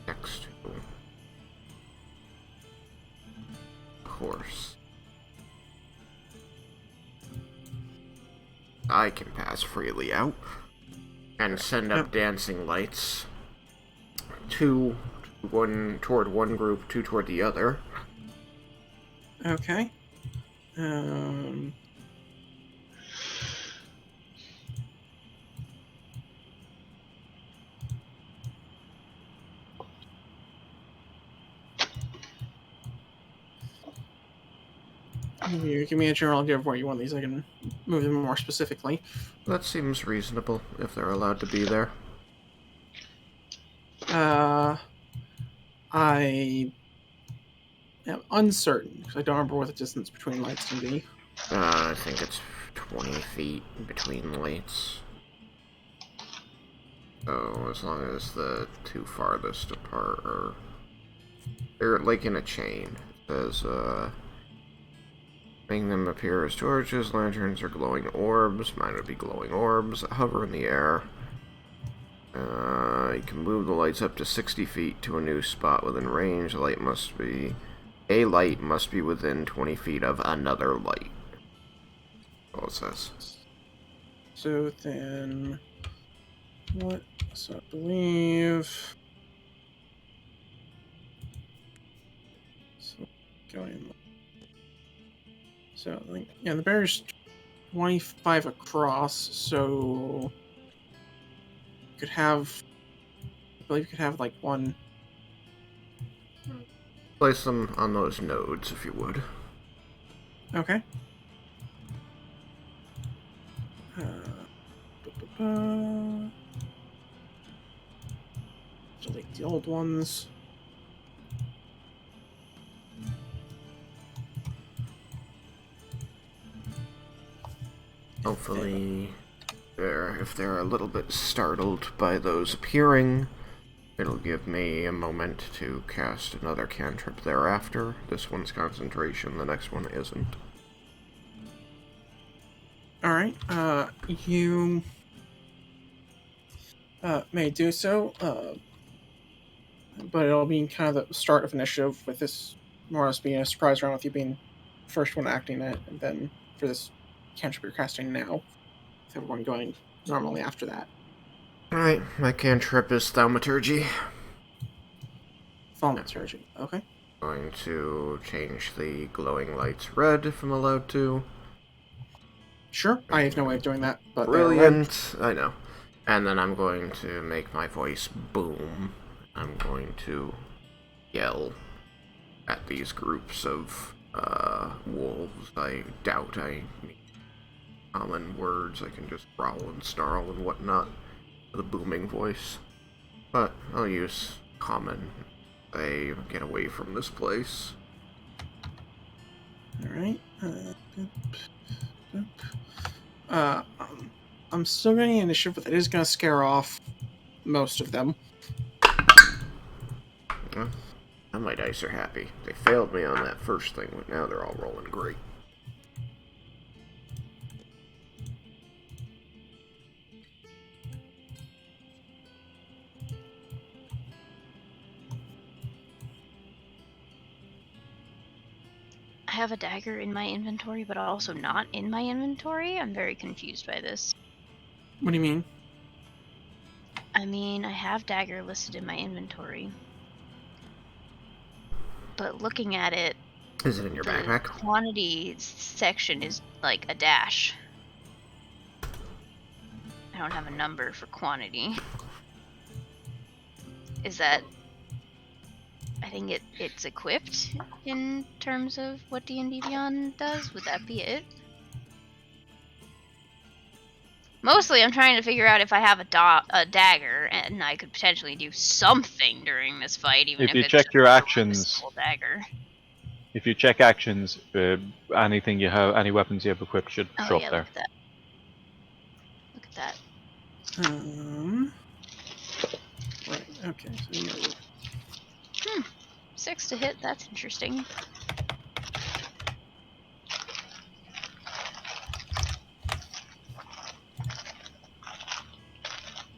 next to the horse. I can pass freely out and send up dancing lights. Toward one group, two toward the other.
Okay. You give me a general idea of where you want these. I can move them more specifically.
That seems reasonable, if they're allowed to be there.
I am uncertain, because I don't remember what the distance between lights can be.
I think it's 20 feet between lights. So, as long as the two farthest apart are... They're like in a chain. It says, making them appear as torches, lanterns, or glowing orbs. Mine would be glowing orbs that hover in the air. You can move the lights up to 60 feet to a new spot within range. A light must be within 20 feet of another light. All it says.
So then, what? So I believe. So going. So I think, yeah, the barrier's 25 across. So you could have. I believe you could have like one.
Place them on those nodes, if you would.
Okay. Delete the old ones.
Hopefully, if they're a little bit startled by those appearing, it'll give me a moment to cast another cantrip thereafter. This one's concentration, the next one isn't.
Alright, you may do so, but it'll be kind of the start of initiative, with this more or less being a surprise round with you being the first one acting it, and then for this cantrip you're casting now, with everyone going normally after that.
Alright, my cantrip is Thaumaturgy.
Thaumaturgy, okay.
Going to change the glowing lights red if I'm allowed to.
Sure, I have no way of doing that, but
brilliant. I know. And then I'm going to make my voice boom. I'm going to yell at these groups of wolves. I doubt I need common words. I can just growl and snarl and whatnot with a booming voice. But I'll use common. Say, get away from this place.
Alright. I'm still getting initiative, but it is going to scare off most of them.
Well, now my dice are happy. They failed me on that first thing, but now they're all rolling great.
I have a dagger in my inventory, but also not in my inventory. I'm very confused by this.
What do you mean?
I mean, I have dagger listed in my inventory. But looking at it...
Is it in your backpack?
Quantity section is like a dash. I don't have a number for quantity. Is that... I think it's equipped in terms of what D&D Beyond does. Would that be it? Mostly, I'm trying to figure out if I have a dagger, and I could potentially do something during this fight, even
If
if
you
it's
check
just
your
a
actions,
simple dagger.
if you check actions, anything you have, any weapons you have equipped should
Oh
show
yeah,
up there.
look at that. Look at that.
Right. Okay. So you're
6 to hit. That's interesting.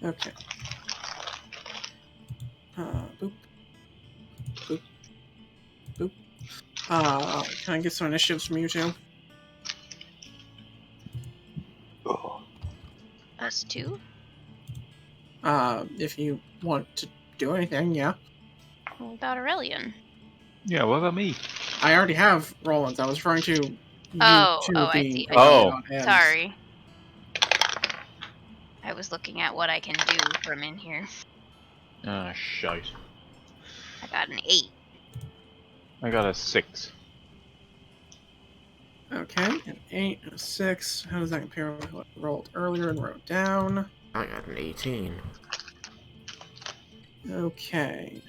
okay. Boop. Boop. Boop. Can I get some initiatives from you two?
Us 2.
If you want to do anything, yeah.
What about Aurelian?
Yeah, what about me?
I already have Roland's. I was referring to you
Oh,
two
I
being
see. I
Oh.
Aurelion and
Sorry. I was looking at what I can do from in here.
Ah, shite.
I got an 8.
I got a 6.
Okay, an 8 and a 6. How does that compare with what I rolled earlier and wrote down?
I got an 18.
Okay.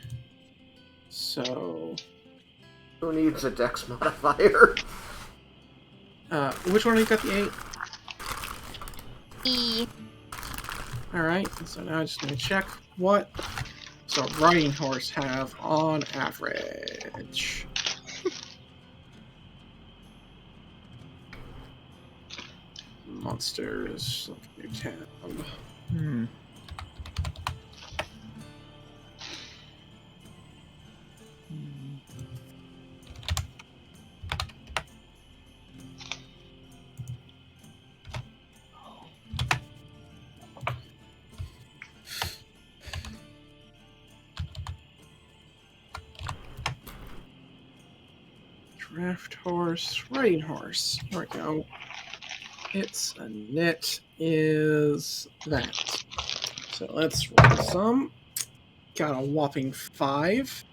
So,
Who needs a dex modifier?
which one of you got the 8?
E.
Alright, so now I just need to check what so riding horse have on average. Monsters, new tab. Draft horse, riding horse. Here we go. Its net is that. So let's roll some. Got a whopping 5.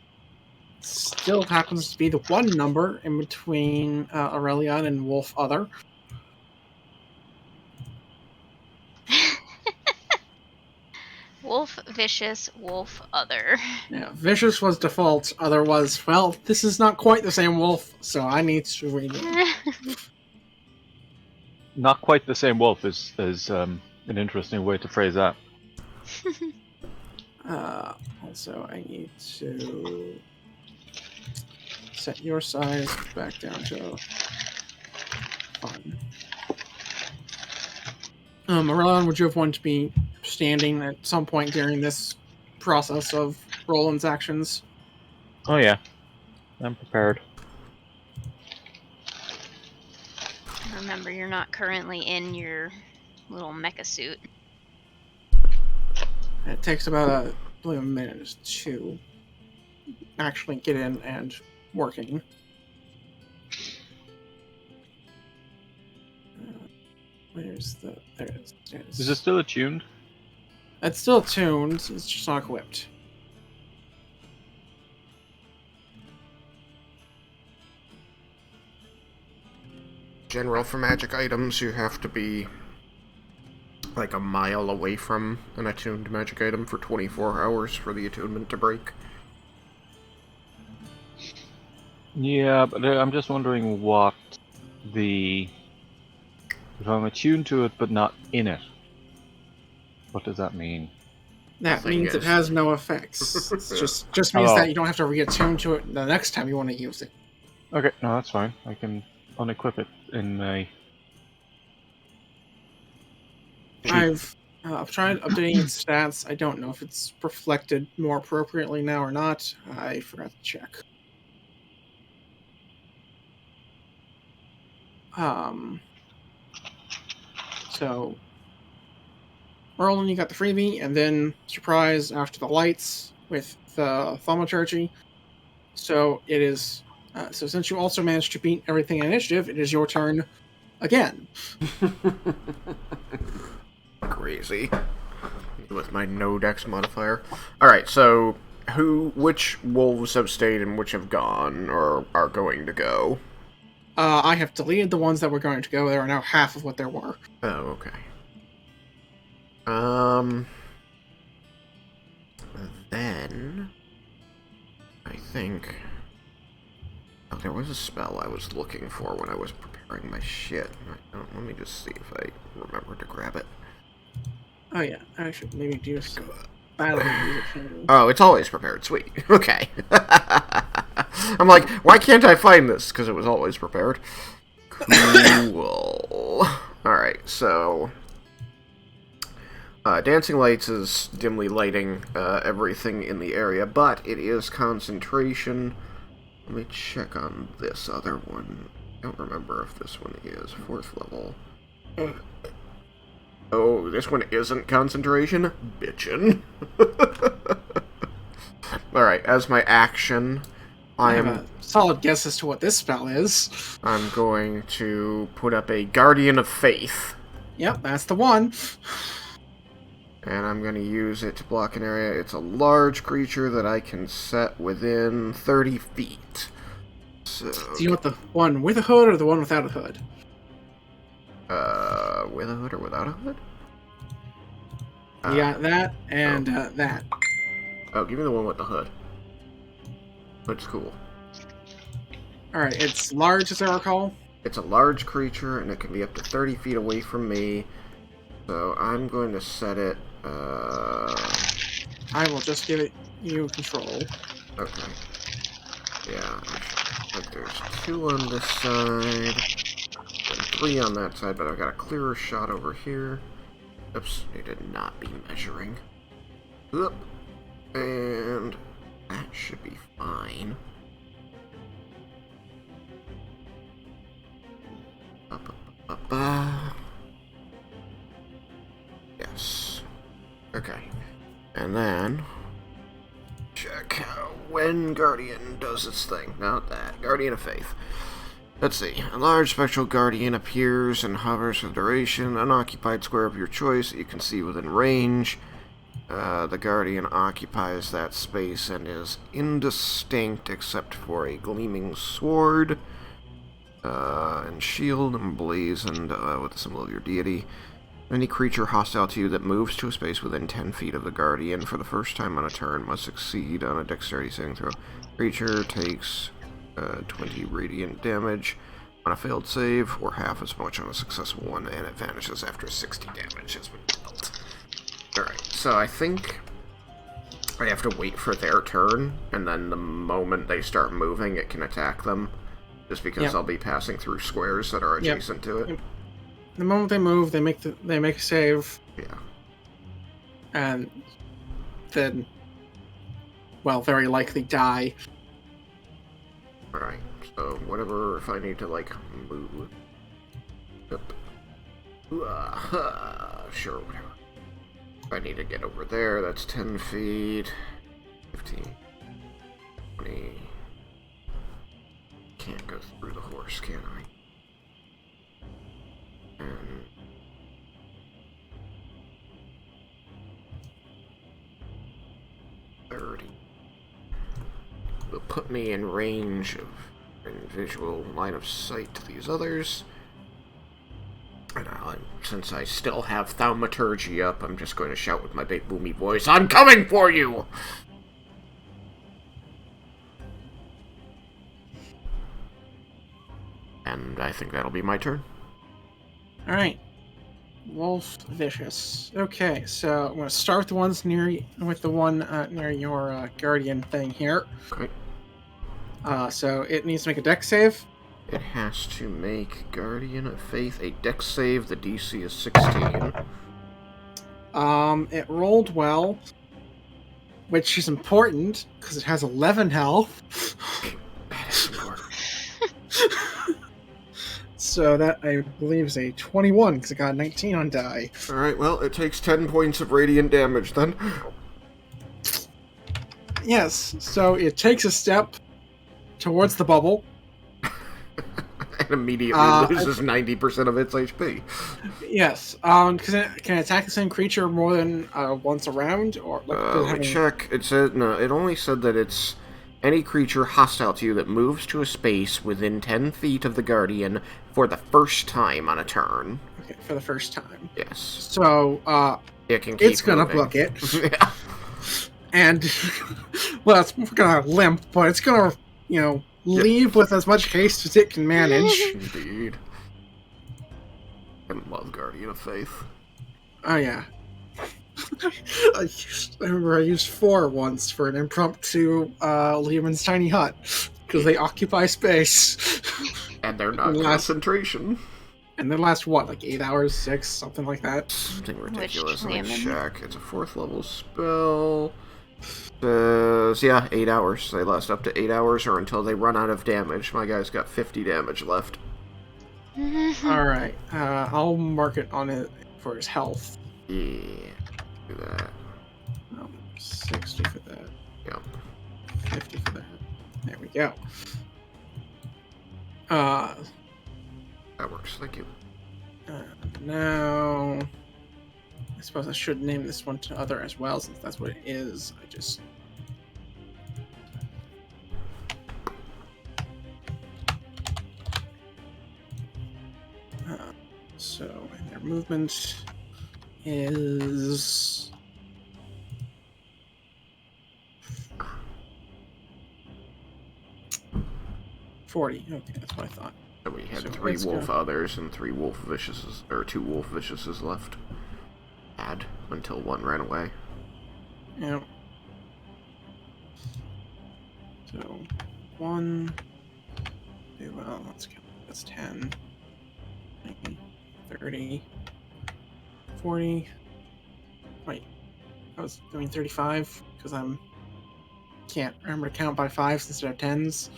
Still happens to be the one number in between Aurelion and Wolf Other.
Wolf Vicious, Wolf Other.
Yeah, Vicious was default. Other was, well, this is not quite the same wolf, so I need to read it.
Not quite the same wolf is an interesting way to phrase that.
Also, I need to set your size back down to 1. Aurelion, would you have wanted to be standing at some point during this process of Roland's actions?
Oh yeah, I'm prepared.
Remember, you're not currently in your little mecha suit.
It takes about I believe a minute to actually get in and working. Where's the... There it is. There it is.
Is it still attuned?
It's still tuned, it's just not equipped.
General, for magic items, you have to be like a mile away from an attuned magic item for 24 hours for the attunement to break.
Yeah, but I'm just wondering what the... If I'm attuned to it but not in it, what does that mean?
That
Thing
means it
is-
has no effects. It's just means
Oh.
that you don't have to reattune to it the next time you want to use it.
Okay, no, that's fine. I can unequip it in my...
I've tried updating its stats. I don't know if it's reflected more appropriately now or not. I forgot to check. So, Roland, you got the freebie, and then surprise after the lights with the thaumaturgy. So it is. So since you also managed to beat everything in initiative, it is your turn again.
Crazy. With my no dex modifier. Alright, so which wolves have stayed and which have gone or are going to go?
I have deleted the ones that were going to go. There are now half of what there were.
Oh, okay. Then I think there was a spell I was looking for when I was preparing my shit. Let me just see if I remember to grab it.
Oh yeah, I should maybe do some battle music.
Oh, it's always prepared. Sweet. Okay. I'm like, why can't I find this? Because it was always prepared. Cool. Alright, so Dancing Lights is dimly lighting everything in the area, but it is concentration. Let me check on this other one. I don't remember if this one is 4th level. Oh, this one isn't concentration? Bitchin'. Alright, as my action,
I have a solid guess as to what this spell is.
I'm going to put up a Guardian of Faith.
Yep, that's the one.
And I'm going to use it to block an area. It's a large creature that I can set within 30 feet. So,
Do you want the one with a hood or the one without a hood?
with a hood or without a hood?
You got that and that.
Oh, give me the one with the hood. Hood's cool.
Alright, it's large as I recall.
It's a large creature, and it can be up to 30 feet away from me. So I'm going to set it,
I will just give it you control.
Okay. Yeah, but there's 2 on this side, and 3 on that side, but I've got a clearer shot over here. Oops, need to not be measuring. Oop. And that should be fine. Yes. Okay. And then check when Guardian does its thing. Not that. Guardian of Faith. Let's see. A large spectral guardian appears and hovers for duration. An occupied square of your choice that you can see within range. The guardian occupies that space and is indistinct except for a gleaming sword and shield emblazoned with the symbol of your deity. Any creature hostile to you that moves to a space within 10 feet of the Guardian for the first time on a turn must succeed on a dexterity saving throw. Creature takes 20 radiant damage on a failed save, or half as much on a successful one, and it vanishes after 60 damage has been dealt. Alright, so I think I have to wait for their turn, and then the moment they start moving, it can attack them. Just because I'll be passing through squares that are adjacent to it.
Yep. The moment they move, they make a save.
Yeah.
And then, well, very likely die.
Alright, so whatever, if I need to, like, move. Yep. Sure, whatever. If I need to get over there, that's 10 feet. 15. 20. Can't go through the horse, can I? And 30 will put me in range of visual line of sight to these others. And since I still have thaumaturgy up, I'm just going to shout with my big boomy voice, "I'm coming for you!" And I think that'll be my turn.
Alright. Wolf Vicious. Okay, so I'm going to start with the ones near your guardian thing here.
Okay.
So it needs to make a dex save.
It has to make Guardian of Faith a dex save. The DC is 16.
It rolled well, which is important because it has 11 health.
That is important.
So that, I believe, is a 21, because it got a 19 on die.
Alright, well, it takes 10 points of radiant damage, then.
Yes, so it takes a step towards the bubble.
And immediately loses 90% of its HP.
Yes, because it can attack the same creature more than once a round, or...
Let me check. It said, no, it only said that it's any creature hostile to you that moves to a space within 10 feet of the Guardian for the first time on a turn.
Okay, for the first time.
Yes.
So,
It can keep
It's gonna
moving.
book it.
Yeah.
And, well, it's gonna limp, but it's gonna, leave with as much haste as it can manage.
Indeed. I love Guardian of Faith.
Oh, yeah. I remember I used 4 once for an impromptu Lehman's Tiny Hut, because they occupy space.
And they're not
Last-
concentration.
And they last, what, like 8 hours, 6, something like that?
Something ridiculous. Let me
Lehman?
check. It's a 4th level spell. Says, yeah, 8 hours. They last up to 8 hours or until they run out of damage. My guy's got 50 damage left.
Alright, I'll mark it on it for his health.
Yeah. Do that.
60 for that.
Yeah.
50 for that. There we go.
That works. Thank you.
Now, I suppose I should name this one to other as well, since that's what it is. I just... so, and their movement is... $40. Okay, that's what I thought.
So we had
So
3
let's
wolf
go.
others and 3 wolf viciouses, or 2 wolf viciouses left. Add until 1 ran away.
Yeah. So, 1. Well, let's count. That's 10. 20, 30. 40. Wait. I was doing 35 because can't remember to count by 5s instead of 10s.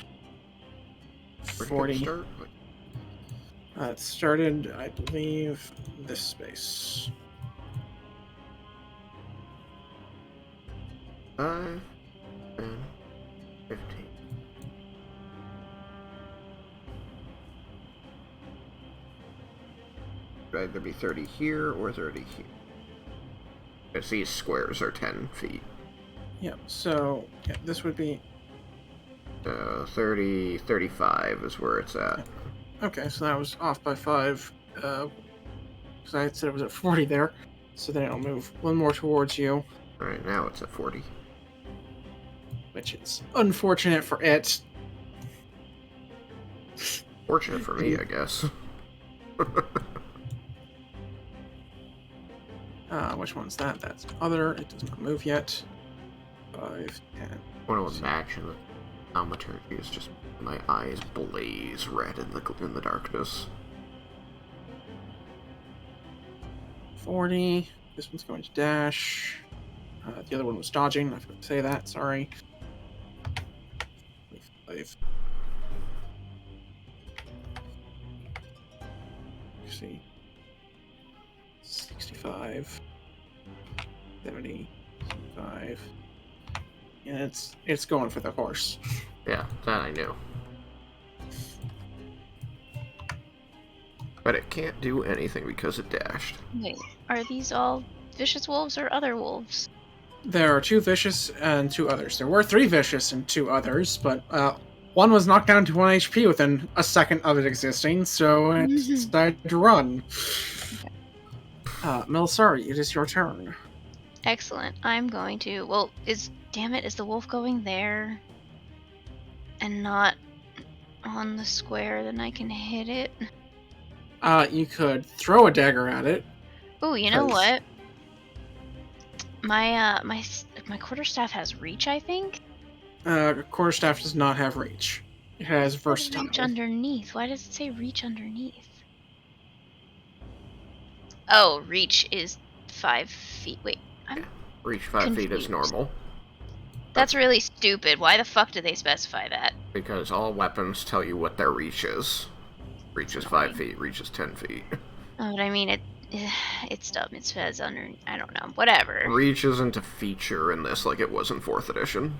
Where did it
40.
start?
It started, I believe, this space.
5, 10, 15. Should either be 30 here or 30 here. Because these squares are 10 feet.
Yep, so yeah, this would be...
30, 35 is where it's at.
Okay, so that was off by 5. Because I had said it was at 40 there. So then it'll move 1 more towards you,
Alright, now it's at 40.
which is unfortunate for it.
Fortunate for me, I guess.
Which one's that? That's other. It does not move yet. 5, 10.
I want to imagine that thaumaturgy is just my eyes blaze red in the darkness.
40. This one's going to dash. The other one was dodging. I forgot to say that. Sorry. 25. See. 65. 70. 75. Yeah, it's going for the horse.
Yeah, that I knew. But it can't do anything because it dashed.
Wait, are these all vicious wolves or other wolves?
There are 2 vicious and 2 others. There were 3 vicious and 2 others, but one was knocked down to 1 HP within a second of it existing, so it decided to run. Melisari, it is your turn.
Excellent. I'm going to... Well, damn it, is the wolf going there? And not on the square, then I can hit it?
You could throw a dagger at it.
Ooh, you know
'Cause-
what? My quarterstaff has reach, I think?
Quarterstaff does not have reach. It has versatile.
Reach underneath. Why does it say reach underneath? Oh, reach is 5 feet. Wait,
Reach 5 feet is
confused.
normal.
that's really stupid. Why the fuck did they specify that?
Because all weapons tell you what their reach is. Reach is 5 feet, reach is 10 feet.
Oh, but I mean, it's dumb. It says under... I don't know. Whatever.
Reach isn't a feature in this like it was in 4th edition.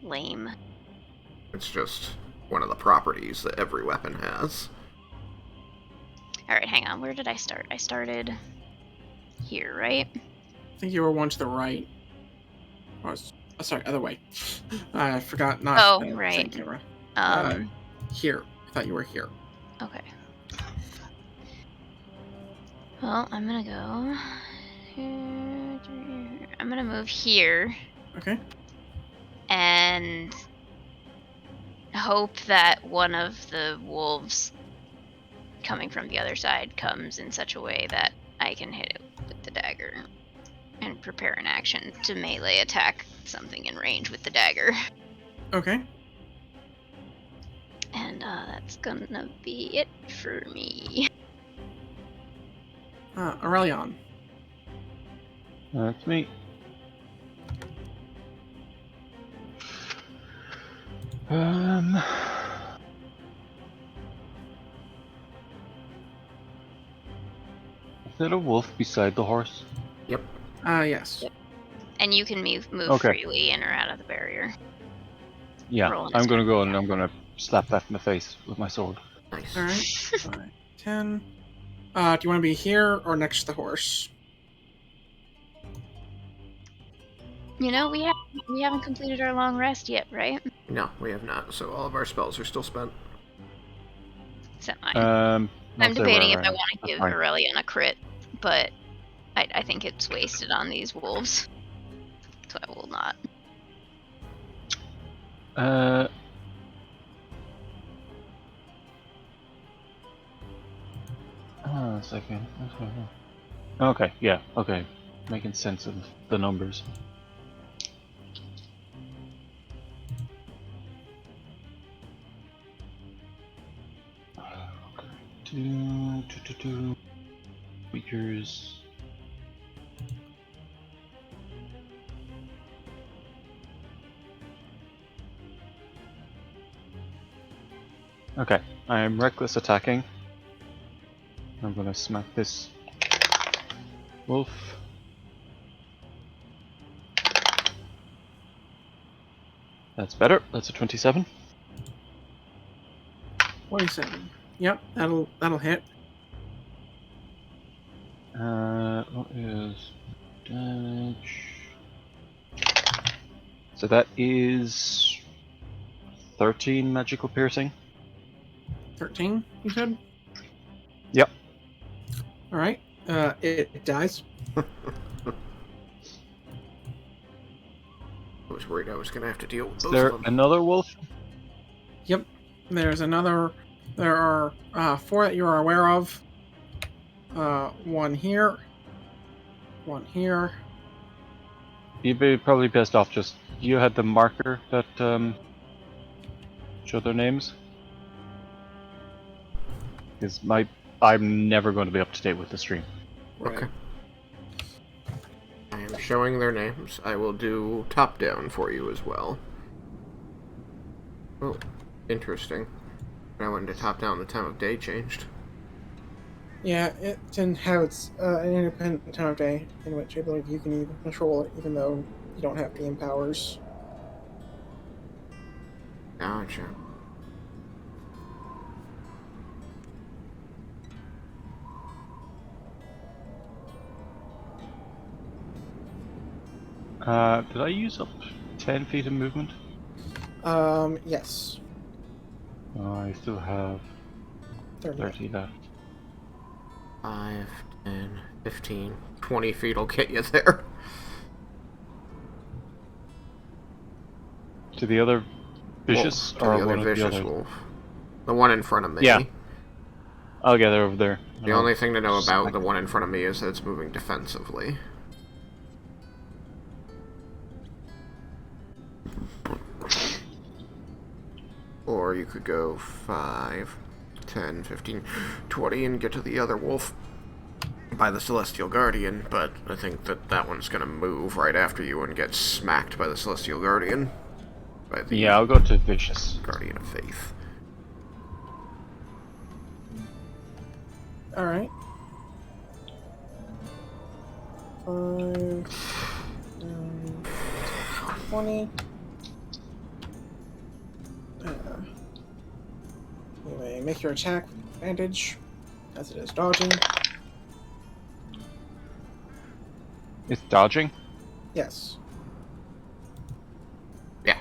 Lame.
It's just one of the properties that every weapon has.
Alright, hang on. Where did I start? I started here, right?
I think you were one to the right. Sorry, other way. I forgot not.
Oh,
same
right.
camera.
Um,
Here. I thought you were here.
okay. Well, I'm gonna go 2, 3. I'm gonna move here
Okay.
and hope that one of the wolves coming from the other side comes in such a way that I can hit it with the dagger and prepare an action to melee attack something in range with the dagger.
Okay.
And that's gonna be it for me.
Aurelion.
That's me. Is there a wolf beside the horse?
Yep.
Yes.
Yep. And you can move
Okay.
freely in or out of the barrier.
Yeah,
Roll
I'm gonna
initiative.
go and I'm gonna slap that in the face with my sword.
Nice.
All right. 5, 10. Do you want to be here or next to the horse?
You know, we haven't completed our long rest yet, right?
No, we have not. So all of our spells are still spent.
Except mine.
I'll
I'm
stay
debating if
wherever
I
am.
want to
That's
give
fine.
Aurelion a crit, but I think it's wasted on these wolves. So I will not.
A second. Okay, yeah, okay. Making sense of the numbers. Two. Speakers. Okay, I am reckless attacking. I'm gonna smack this wolf. That's better. That's a 27.
27. Yep, that'll hit.
What is damage? So that is 13 magical piercing.
13, you said?
Yep.
All right. It dies.
I was worried I was going to have to deal with
Is
both
there
of them.
another wolf?
Yep. There's another. There are 4 that you are aware of. 1 here. 1 here.
You'd be probably best off just. You had the marker that showed their names? Because I'm never going to be up to date with the stream.
Right.
Okay. I am showing their names. I will do top down for you as well. Oh, interesting. When I went to top down, the time of day changed.
Yeah, it can have its an independent time of day in which I believe you can even control it, even though you don't have DM powers.
Gotcha.
Did I use up 10 feet of movement?
Yes.
I still have
30.
30 left.
5, 10, 15, 20 feet will get you there.
To the other vicious,
Wolf, to
or
the
one
other
of the
vicious
others?
wolf. The one in front of me.
Yeah. I'll get over there.
The only thing to know about the one in front of me is that it's moving defensively. Or you could go 5, 10, 15, 20 and get to the other wolf by the Celestial Guardian, but I think that one's gonna move right after you and get smacked by the Celestial Guardian. By the
Yeah, I'll go to vicious.
Guardian of Faith.
All right. 5, 20. You may make your attack with advantage, as it is dodging.
It's dodging?
Yes.
Yeah.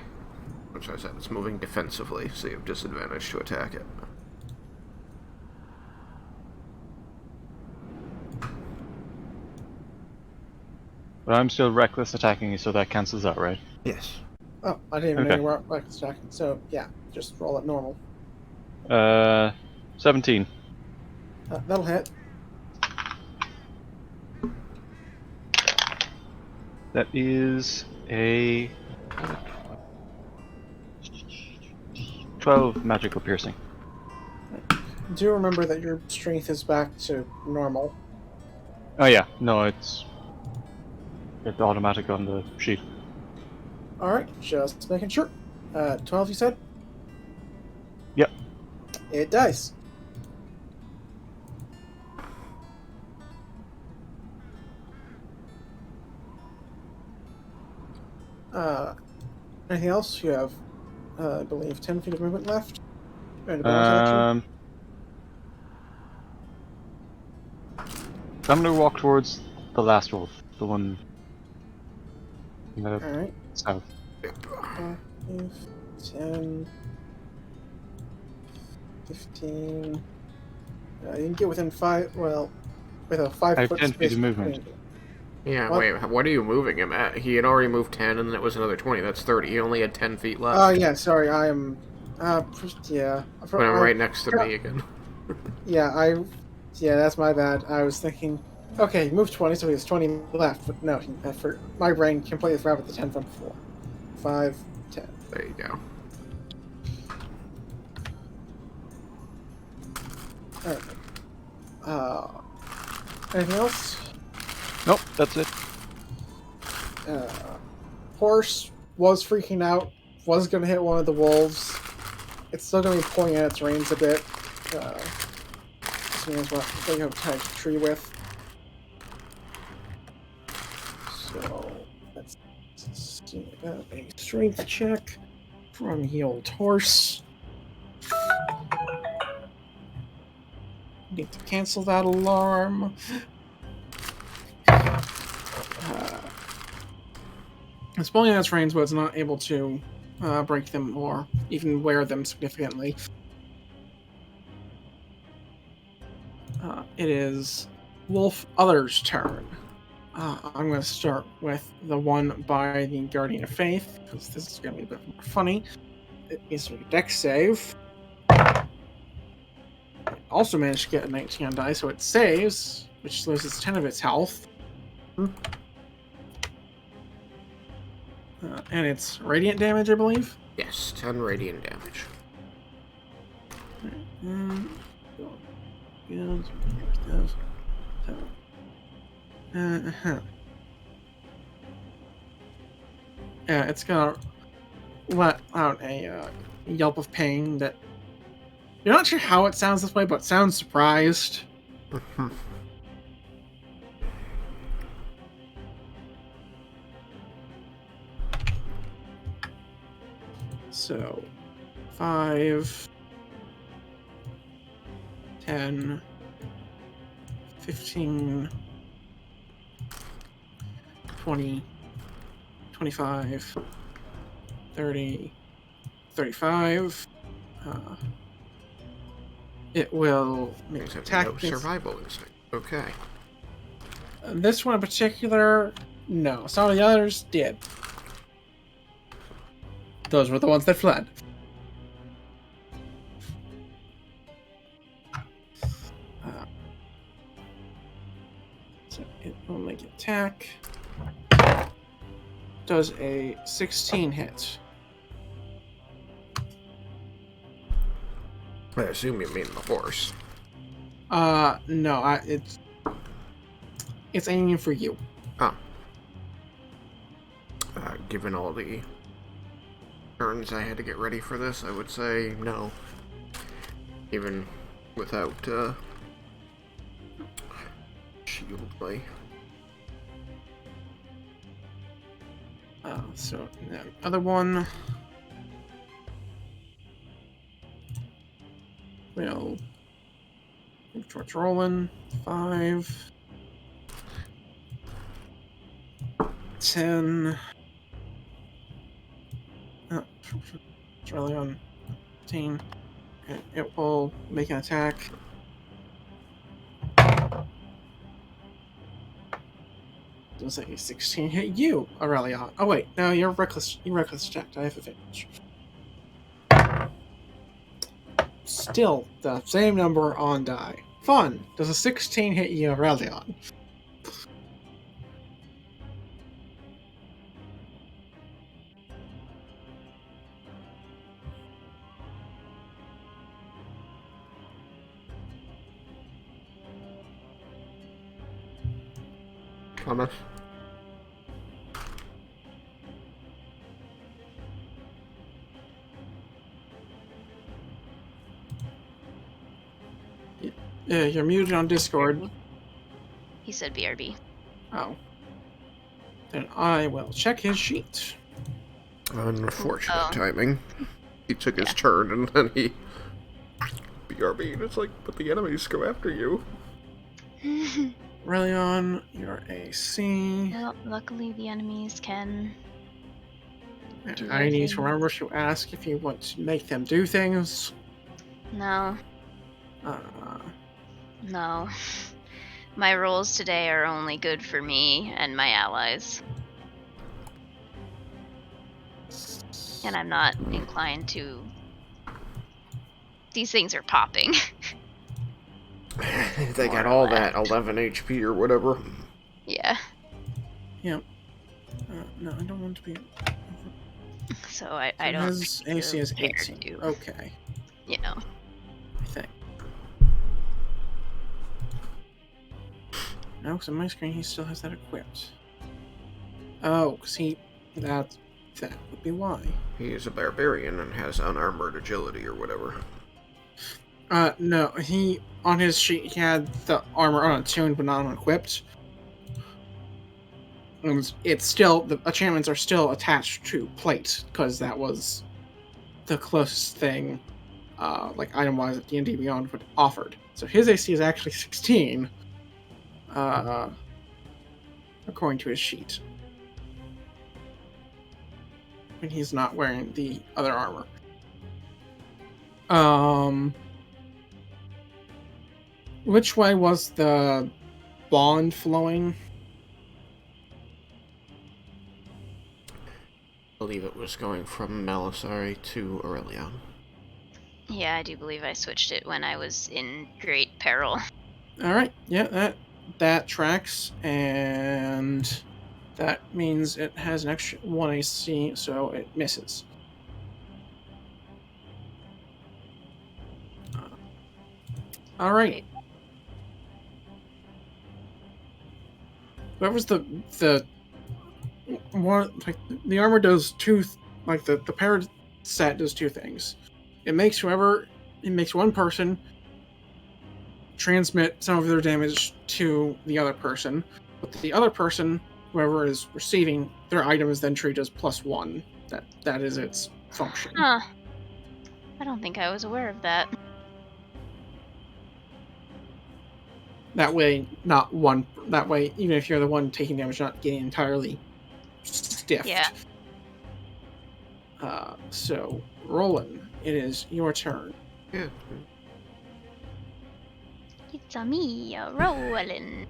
Which I said, it's moving defensively, so you have disadvantage to attack it.
But I'm still reckless attacking you, so that cancels out, right?
Yes.
Oh, I didn't even know
Okay.
you were reckless attacking. So yeah, just roll it normal.
17.
That'll hit.
That is a 12 magical piercing.
Do remember that your strength is back to normal.
Oh yeah, no, it's automatic on the sheet.
All right, just making sure. 12, you said?
Yep.
It dies. Anything else? You have, I believe, 10 feet of movement left. And a bonus action.
I'm gonna walk towards the last wolf, the one in the
All right.
south.
5, 10, 15. You can get within 5. Well, with a
I
5
have
foot
10 feet
space
of movement.
between you.
Yeah,
What?
wait, what are you moving him at? He had already moved 10, and then it was another 20. That's 30. He only had 10 feet left.
Oh, yeah, sorry. I am. Yeah.
But I'm right next to me again.
Yeah, Yeah, that's my bad. I was thinking. Okay, move 20, so he has 20 left. But no, for my brain completely forgot about the 10 from before. 5, 10.
There you go.
Alright. Anything else?
Nope, that's it.
Horse was freaking out. Was going to hit one of the wolves. It's still going to be pulling at its reins a bit. Seeing as what they have tied the tree with. So, let's see about a strength check from the old horse. Need to cancel that alarm. It's pulling at its reins, but it's not able to break them or even wear them significantly. It is Wolf Other's turn. I'm going to start with the one by the Guardian of Faith, because this is going to be a bit more funny. It is a dex save. It also managed to get a 19 on die, so it saves, which loses 10 of its health. And it's radiant damage, I believe.
Yes, 10 radiant damage. Yeah, it's gonna let out a yelp of pain that you're not sure how it sounds this way, but it sounds surprised. So, 5, 10, 15, 20, 25, 30, 35. It will make Things have
attack.
no survival instinct. Okay.
This one in particular, no. Some of the others did. Those were the ones that fled. So it will make an attack. Does a 16 hit.
I assume you mean the horse.
No, it's aiming for you.
Oh. Given all the turns I had to get ready for this, I would say no. Even without, shield play.
So the other one will move towards Roland. 5, 10. Oh, it's really on 15. And it will make an attack. Does a 16 hit you, Aurelion? Oh wait, no, you're reckless. You reckless checked. I have advantage. Still the same number on die. Fun. Does a 16 hit you, Aurelion?
Thomas?
Yeah, you're muted on Discord.
He said BRB.
Oh. Then I will check his sheet.
Unfortunate
Oh.
timing. He took his
Yeah.
turn and then he... BRB, and it's like, but the enemies go after you.
Aurelion, your AC.
Well, luckily the enemies can. Do
I
their
need
thing.
to remember to ask if you want to make them do things.
No,
Uh,
no. My rolls today are only good for me and my allies. And I'm not inclined to. These things are popping.
They
More
got
or
all
less.
that 11 HP or whatever.
Yeah.
no, I don't want to be.
So I don't.
His
think
AC
you're
is
prepared
18.
to,
Okay,
You know.
I think. No, because on my screen he still has that equipped. Oh, because that would be why.
He is a barbarian and has unarmored agility or whatever.
No, on his sheet he had the armor unattuned but not unequipped. And it's still, the enchantments are still attached to plate, because that was the closest thing, like item-wise, that D&D Beyond would offered. So his AC is actually 16, according to his sheet. And he's not wearing the other armor. Which way was the bond flowing?
I believe it was going from Melisari to Aurelion.
Yeah, I do believe I switched it when I was in great peril.
All right, yeah, that tracks, and that means it has an extra 1 AC, so it misses. All right. Whoever's the one, like the armor does two, like the paired set does two things. It makes one person transmit some of their damage to the other person, but the other person, whoever is receiving their item, is then treated as +1. That is its function.
Huh. I don't think I was aware of that.
That way, not one. That way, even if you're the one taking damage, you're not getting entirely stiffed.
Yeah.
So, Roland, it is your turn.
Yeah.
It's a me, Roland.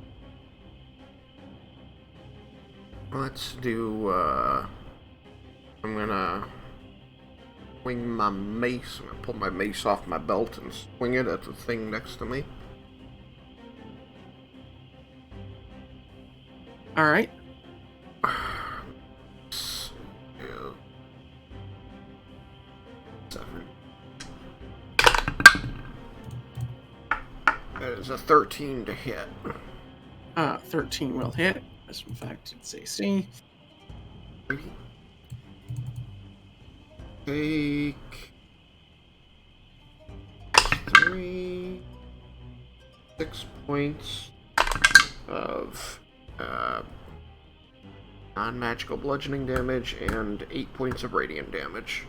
Let's do, I'm gonna swing my mace. I'm gonna pull my mace off my belt and swing it at the thing next to me.
All right.
Yeah. 7. That is a 13 to hit.
13 will hit. As in fact, it's AC.
Take 6 points of non-magical bludgeoning damage and 8 points of radiant damage.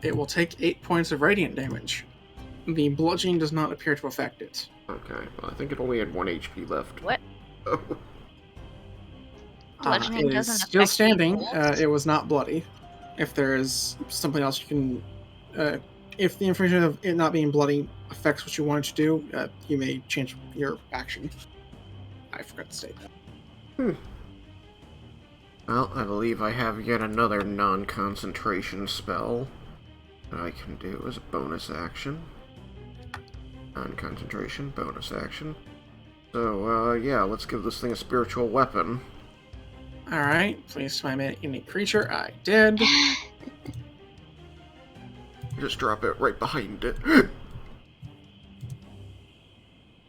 It will take 8 points of radiant damage. The bludgeoning does not appear to affect it.
Okay, well, I think it only had 1 HP left.
What?
Oh.
Bludgeoning
It is
doesn't
still
affect
standing.
rolls?
It was not bloody. If there is something else you can... if the information of it not being bloody affects what you wanted to do, you may change your action. I forgot to state that.
Well, I believe I have yet another non-concentration spell that I can do as a bonus action. Non-concentration, bonus action. So, yeah, let's give this thing a spiritual weapon.
Alright, please swim in any creature. I did.
Just drop it right behind it.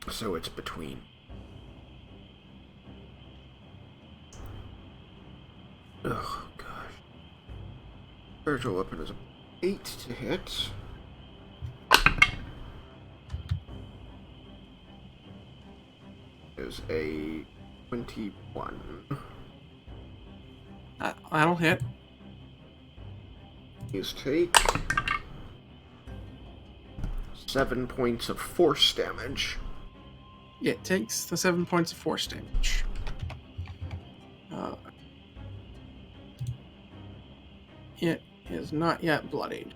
So it's between. Oh, gosh. Spiritual weapon is a 8 to hit. Is a 21.
That'll hit.
Please take 7 points of force damage.
It takes the 7 points of force damage. It is not yet bloodied.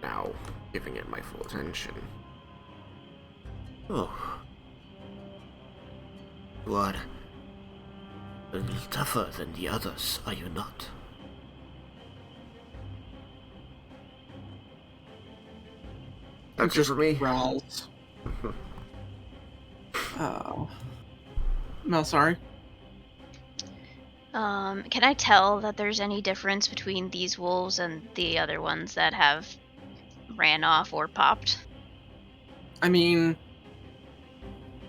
Now, giving it my full attention. Oh. You are a little tougher than the others, are you not? That's just for me.
Growls. No, sorry.
Can I tell that there's any difference between these wolves and the other ones that have ran off or popped?
I mean,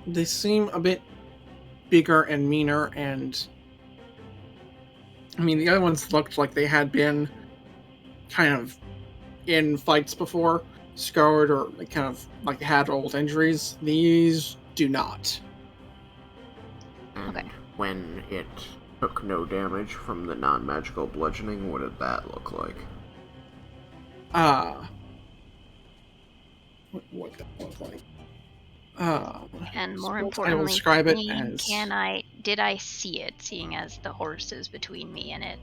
they seem a bit bigger and meaner, and I mean, the other ones looked like they had been kind of in fights before, scarred, or kind of like had old injuries. These do not.
And
Okay.
when it took no damage from the non-magical bludgeoning, what did that look like?
What that look like?
And more
I will
importantly,
describe it
me,
as.
did I see it, seeing as the horse is between me and it?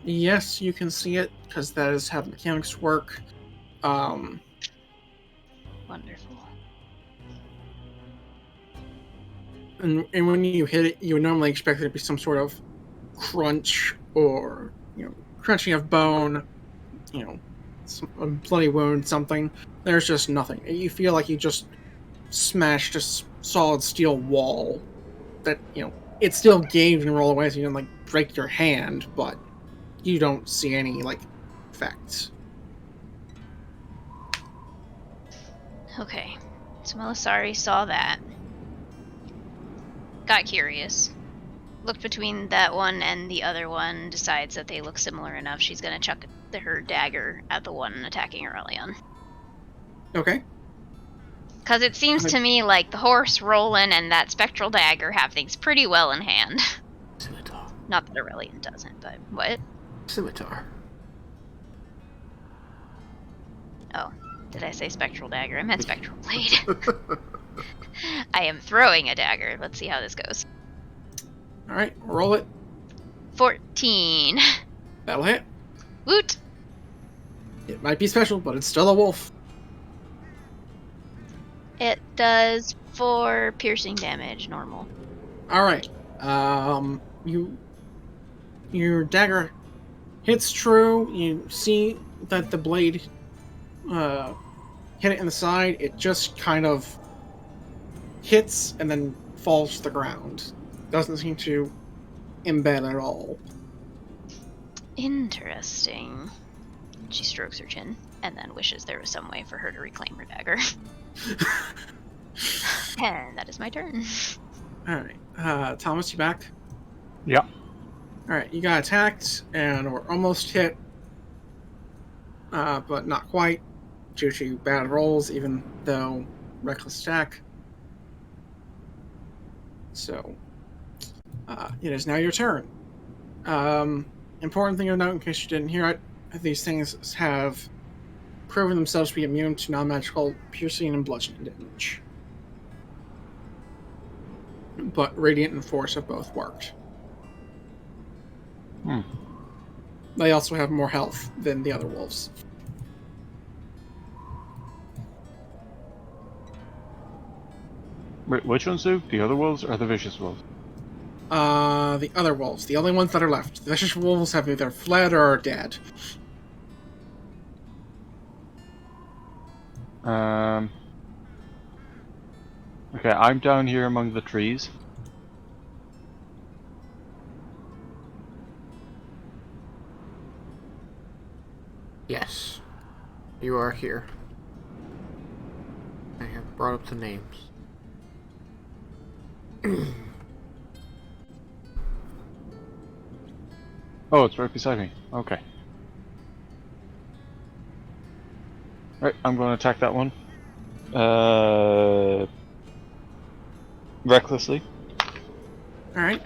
Yes, you can see it because that is how the mechanics work.
Wonderful.
And when you hit it, you would normally expect there to be some sort of crunch or, crunching of bone, a bloody wound, something. There's just nothing. You feel like you just smashed a solid steel wall that, it still gave and roll away so you don't, break your hand, but you don't see any, effects.
Okay. So Melisari saw that. Got curious. Looked between that one and the other one, decides that they look similar enough. She's gonna chuck her dagger at the one attacking Aurelion.
Okay.
Because it seems to me like the horse, Roland, and that spectral dagger have things pretty well in hand.
Scimitar.
Not that Aurelion doesn't, but what?
Scimitar.
Oh, did I say spectral dagger? I meant spectral blade. I am throwing a dagger. Let's see how this goes.
Alright, roll it.
14.
That'll hit.
Woot!
It might be special, but it's still a wolf.
It does 4 piercing damage, normal.
Alright. Your dagger hits true. You see that the blade hit it in the side. It just kind of hits and then falls to the ground. Doesn't seem to embed at all.
Interesting. She strokes her chin and then wishes there was some way for her to reclaim her dagger. And that is my turn.
Alright. Thomas, you back?
Yeah.
Alright, you got attacked and were almost hit. But not quite. Due to bad rolls, even though reckless attack. So, it is now your turn. Important thing to note, in case you didn't hear it, these things have proven themselves to be immune to non-magical piercing and bludgeoning damage. But Radiant and Force have both worked. They also have more health than the other wolves.
Wait, which ones do? The other wolves or the vicious wolves?
The other wolves, the only ones that are left. The vicious wolves have either fled or are dead.
Okay, I'm down here among the trees.
Yes, you are here. I have brought up the names.
Oh, it's right beside me. Okay. Right, I'm going to attack that one. Recklessly.
Alright.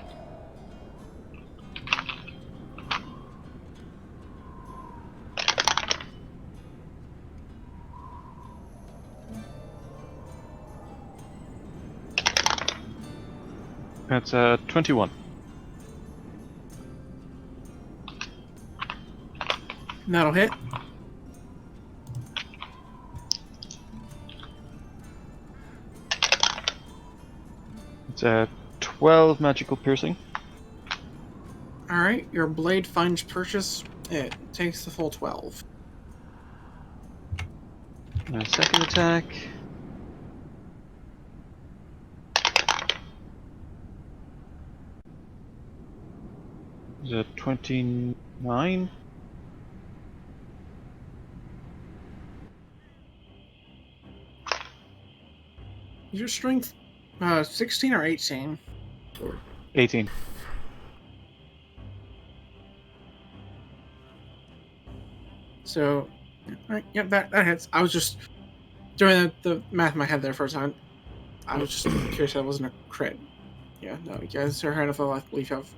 That's 21.
That'll hit.
It's 12 magical piercing.
Alright, your blade finds purchase. It takes the full 12.
Second attack. Is it 29?
Is your strength 16 or 18?
18.
So, alright, yep, that hits. I was just doing the math in my head there for a time. I was just curious that wasn't a crit. Yeah, no, you guys are ahead of the I believe you have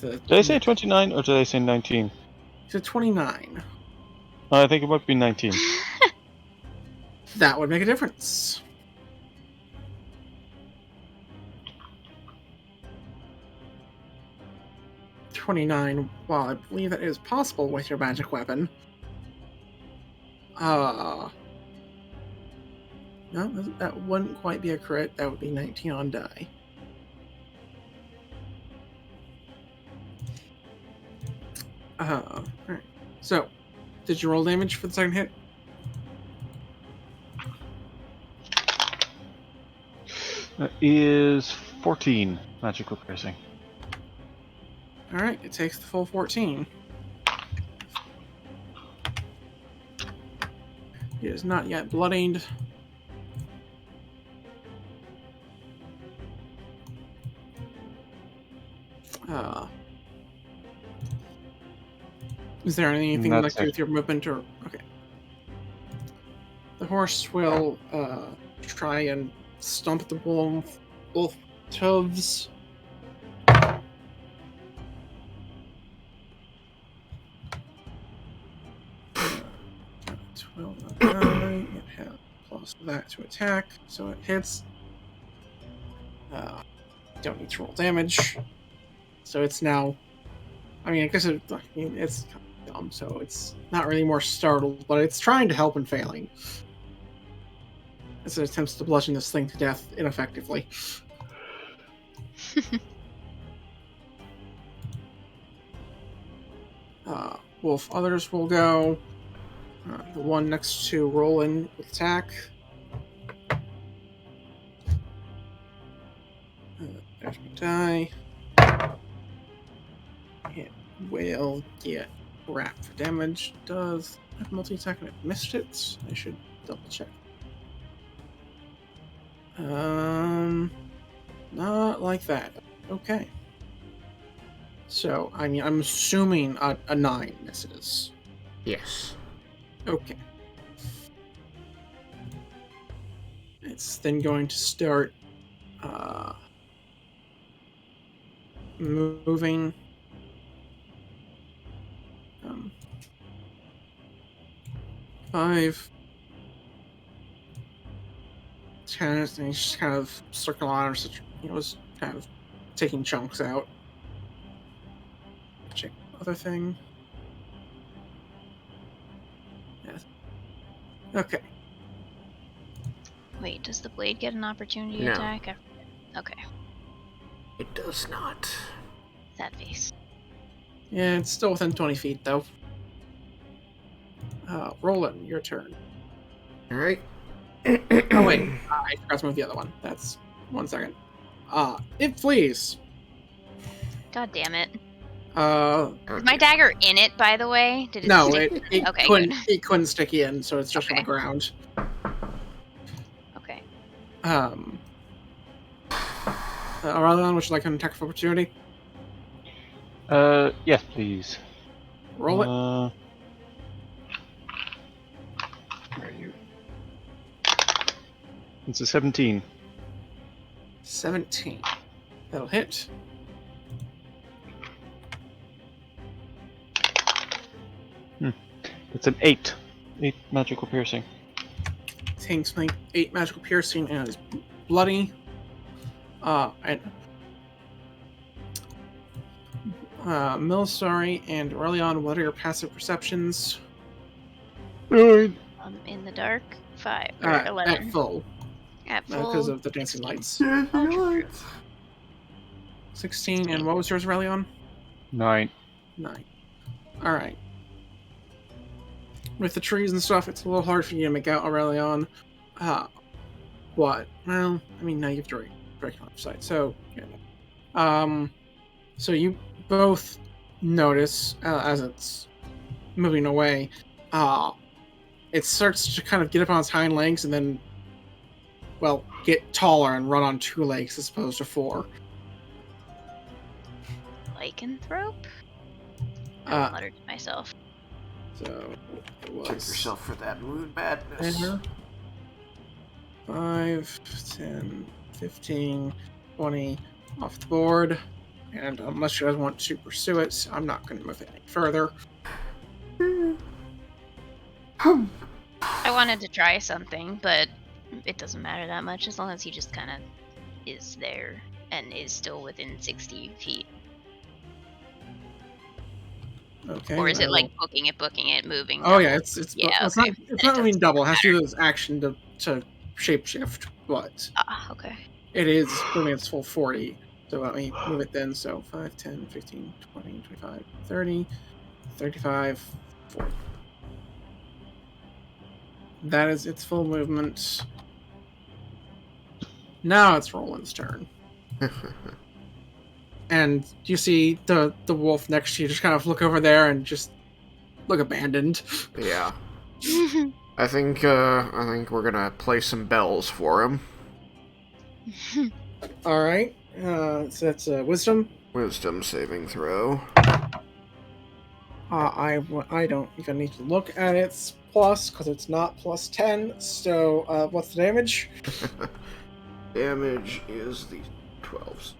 the.
Did I say 29 or did I say 19?
It's a 29.
I think it might be 19.
That would make a difference. $29. While I believe that is possible with your magic weapon. No, that wouldn't quite be a crit. That would be 19 on die. Alright. So, did you roll damage for the second hit?
That is 14 magical piercing.
Alright, it takes the full 14. He is not yet bloodied. Is there anything you'd like to do with your movement or okay? The horse will try and stomp the wolf hooves. 12 on die. It has plus that to attack, so it hits. Don't need to roll damage. So it's now. I mean, I guess it's kind of dumb, so it's not really more startled, but it's trying to help and failing. As it attempts to bludgeon this thing to death ineffectively. Wolf others will go. The one next to Roland will attack. There's my die. It will get wrapped for damage. Does have multi-attack and I missed it? I should double check. Not like that. Okay. So, I mean, I'm assuming a 9 misses.
Yes.
Okay. It's then going to start moving. 5, 10, and he's just kind of circling on, was kind of taking chunks out. Check other thing. Yes. Okay.
Wait, does the blade get an opportunity
No.
attack? Okay,
It does not.
sad face.
Yeah, it's still within 20 feet, though. Roland, your turn.
Alright.
Oh, wait. I forgot to move the other one. That's 1 second. It flees.
God damn it.
Okay.
Is my dagger in it, by the way? Did it
No,
stick?
it
Okay,
couldn't.
good.
It couldn't stick in, so it's just on the
Okay.
ground.
Okay.
Aurelion, would you like an attack of opportunity?
Yes, please.
Roll it.
Where are you? It's a 17.
17. That'll hit.
It's an 8. 8 magical piercing.
Takes like 8 magical piercing and is bloody. And Milsari and Aurelion, what are your passive perceptions?
9.
In the dark, 5 or 11.
At full,
At full,
because of the dancing
16.
lights.
Oh, true.
16, and what was yours, Aurelion?
9.
9. Alright. With the trees and stuff, it's a little hard for you to make out, Aurelion. What? Well, I mean, now you've direct line of sight, so, yeah. So you both notice, as it's moving away, it starts to kind of get up on its hind legs and then, well, get taller and run on 2 legs as opposed to 4.
Lycanthrope? I muttered to myself.
So it was
Check yourself for that moon madness.
there. 5, 10, 15, 20 off the board. And unless you guys want to pursue it, I'm not going to move it any further.
I wanted to try something, but it doesn't matter that much as long as he just kind of is there and is still within 60 feet.
Okay.
Or is it
well-
like booking it, moving?
Oh
double?
yeah, it's
Yeah,
it's
okay.
not
Then
it's
it
not moving
doesn't
double. It has to do
matter.
with its action to shapeshift, but
Okay.
it is moving its full 40. So let me move it then. So 5, 10, 15, 20, 25, 30, 35, 40. That is its full movement. Now it's Roland's turn. And you see the wolf next to you just kind of look over there and just look abandoned.
Yeah. I think we're gonna play some bells for him.
All right. So that's wisdom.
Wisdom saving throw.
I don't even need to look at its plus because it's not plus 10. So what's the damage?
Damage is the 12s.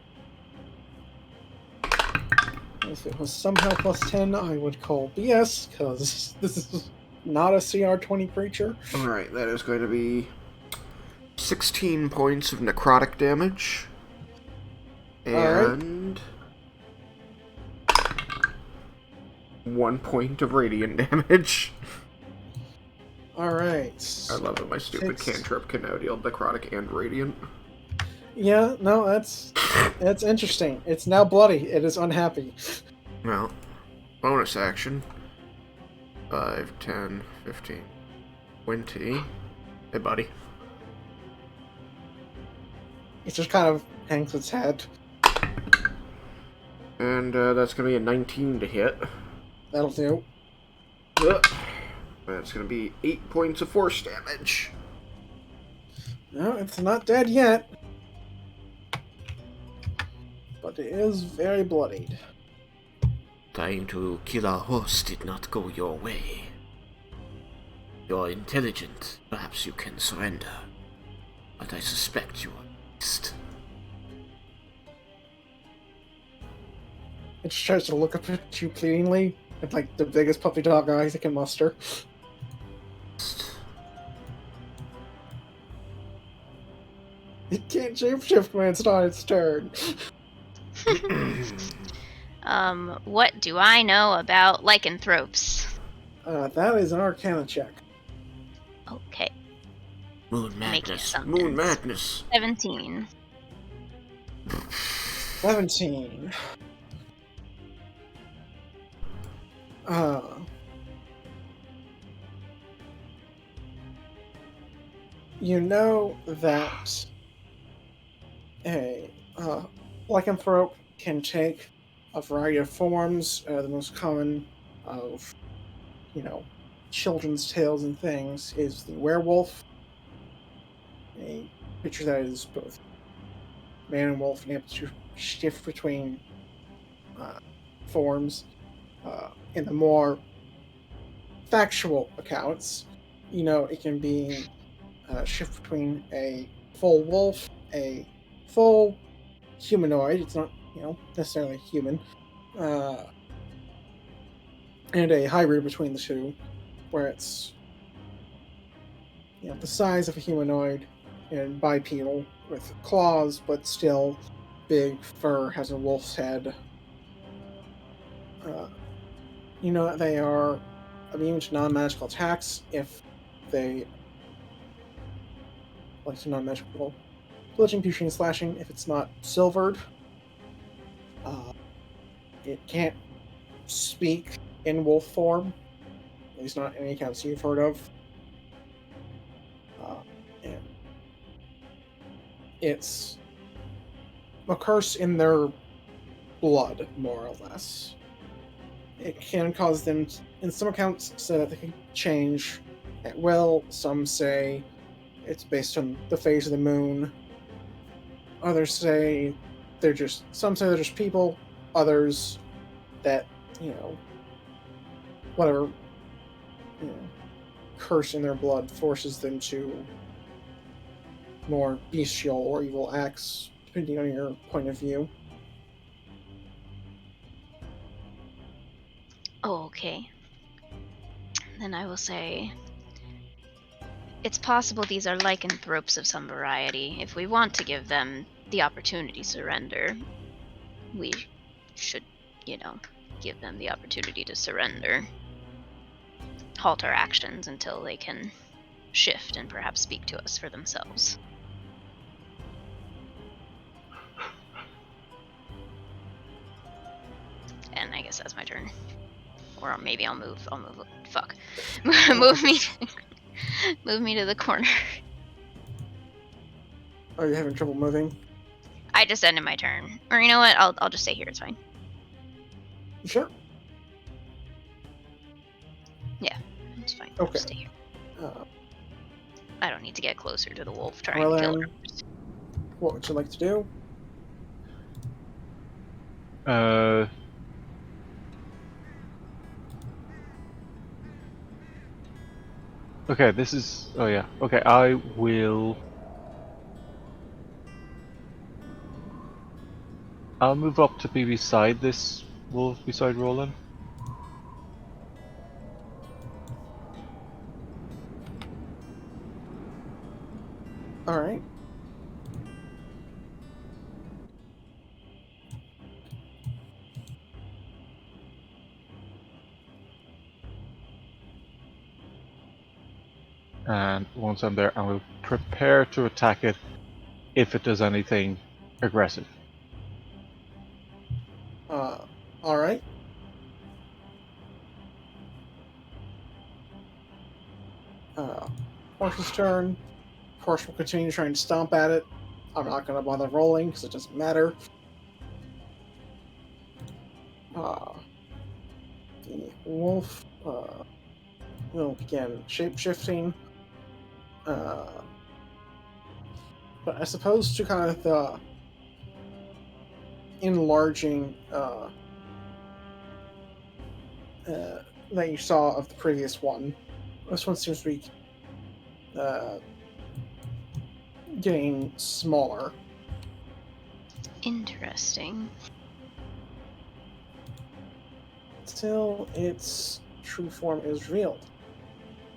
If it was somehow plus 10, I would call BS because this is not a CR20 creature.
Alright, that is going to be 16 points of necrotic damage. And 1 point of radiant damage.
Alright.
I love that my stupid cantrip can now deal necrotic and radiant.
Yeah, no, that's interesting. It's now bloody. It is unhappy.
Well, bonus action. 5, 10, 15, 20. Hey, buddy.
It just kind of hangs its head.
And that's going to be a 19 to hit.
That'll do.
That's going to be 8 points of force damage.
No, it's not dead yet. But it is very bloodied.
Trying to kill our horse did not go your way. You're intelligent. Perhaps you can surrender. But I suspect you are beast.
It just tries to look up at you pleadingly with like the biggest puppy dog eyes it can muster. It can't shapeshift when it's not its turn.
What do I know about lycanthropes?
That is an Arcana check.
Okay.
Moon
Making
madness.
assumptions.
Moon madness.
17.
17. You know that a lycanthrope can take a variety of forms. The most common of, children's tales and things is the werewolf, a creature that is both man and wolf and able to shift between uh, forms. In the more factual accounts, it can be shift between a full wolf, a full humanoid. It's not, necessarily human, uh, and a hybrid between the two, where it's, the size of a humanoid and bipedal with claws, but still big fur, has a wolf's head. Uh, they are immune to non-magical attacks if they like to non-magical bludgeoning, piercing, slashing if it's not silvered. Uh, it can't speak in wolf form, at least not any accounts you've heard of. And it's a curse in their blood, more or less. It can cause them, in some accounts, so that they can change at will. Some say it's based on the phase of the moon. Others say some say they're just people. Others that, whatever, curse in their blood forces them to more bestial or evil acts, depending on your point of view.
Oh, okay. Then I will say, it's possible these are lycanthropes of some variety. If we want to give them the opportunity to surrender, we should, give them the opportunity to surrender. Halt our actions until they can shift and perhaps speak to us for themselves. And I guess that's my turn. Or maybe I'll move. Fuck. move me. Move me to the corner.
Are you having trouble moving?
I just ended my turn. Or you know what? I'll just stay here. It's fine.
Sure.
Yeah, it's fine.
Okay.
I'll just stay here. I don't need to get closer to the wolf trying
Well
to kill
then,
her.
what would you like to do?
Okay, this is. Oh yeah. Okay, I will. I'll move up to be beside this wolf, beside Roland.
All right.
And once I'm there, I will prepare to attack it if it does anything aggressive.
All right. Horse's turn. Horse will continue trying to stomp at it. I'm not going to bother rolling because it doesn't matter. The wolf will begin shape-shifting. But I suppose to kind of the enlarging that you saw of the previous one. This one seems to be getting smaller.
Interesting.
Till its true form is revealed.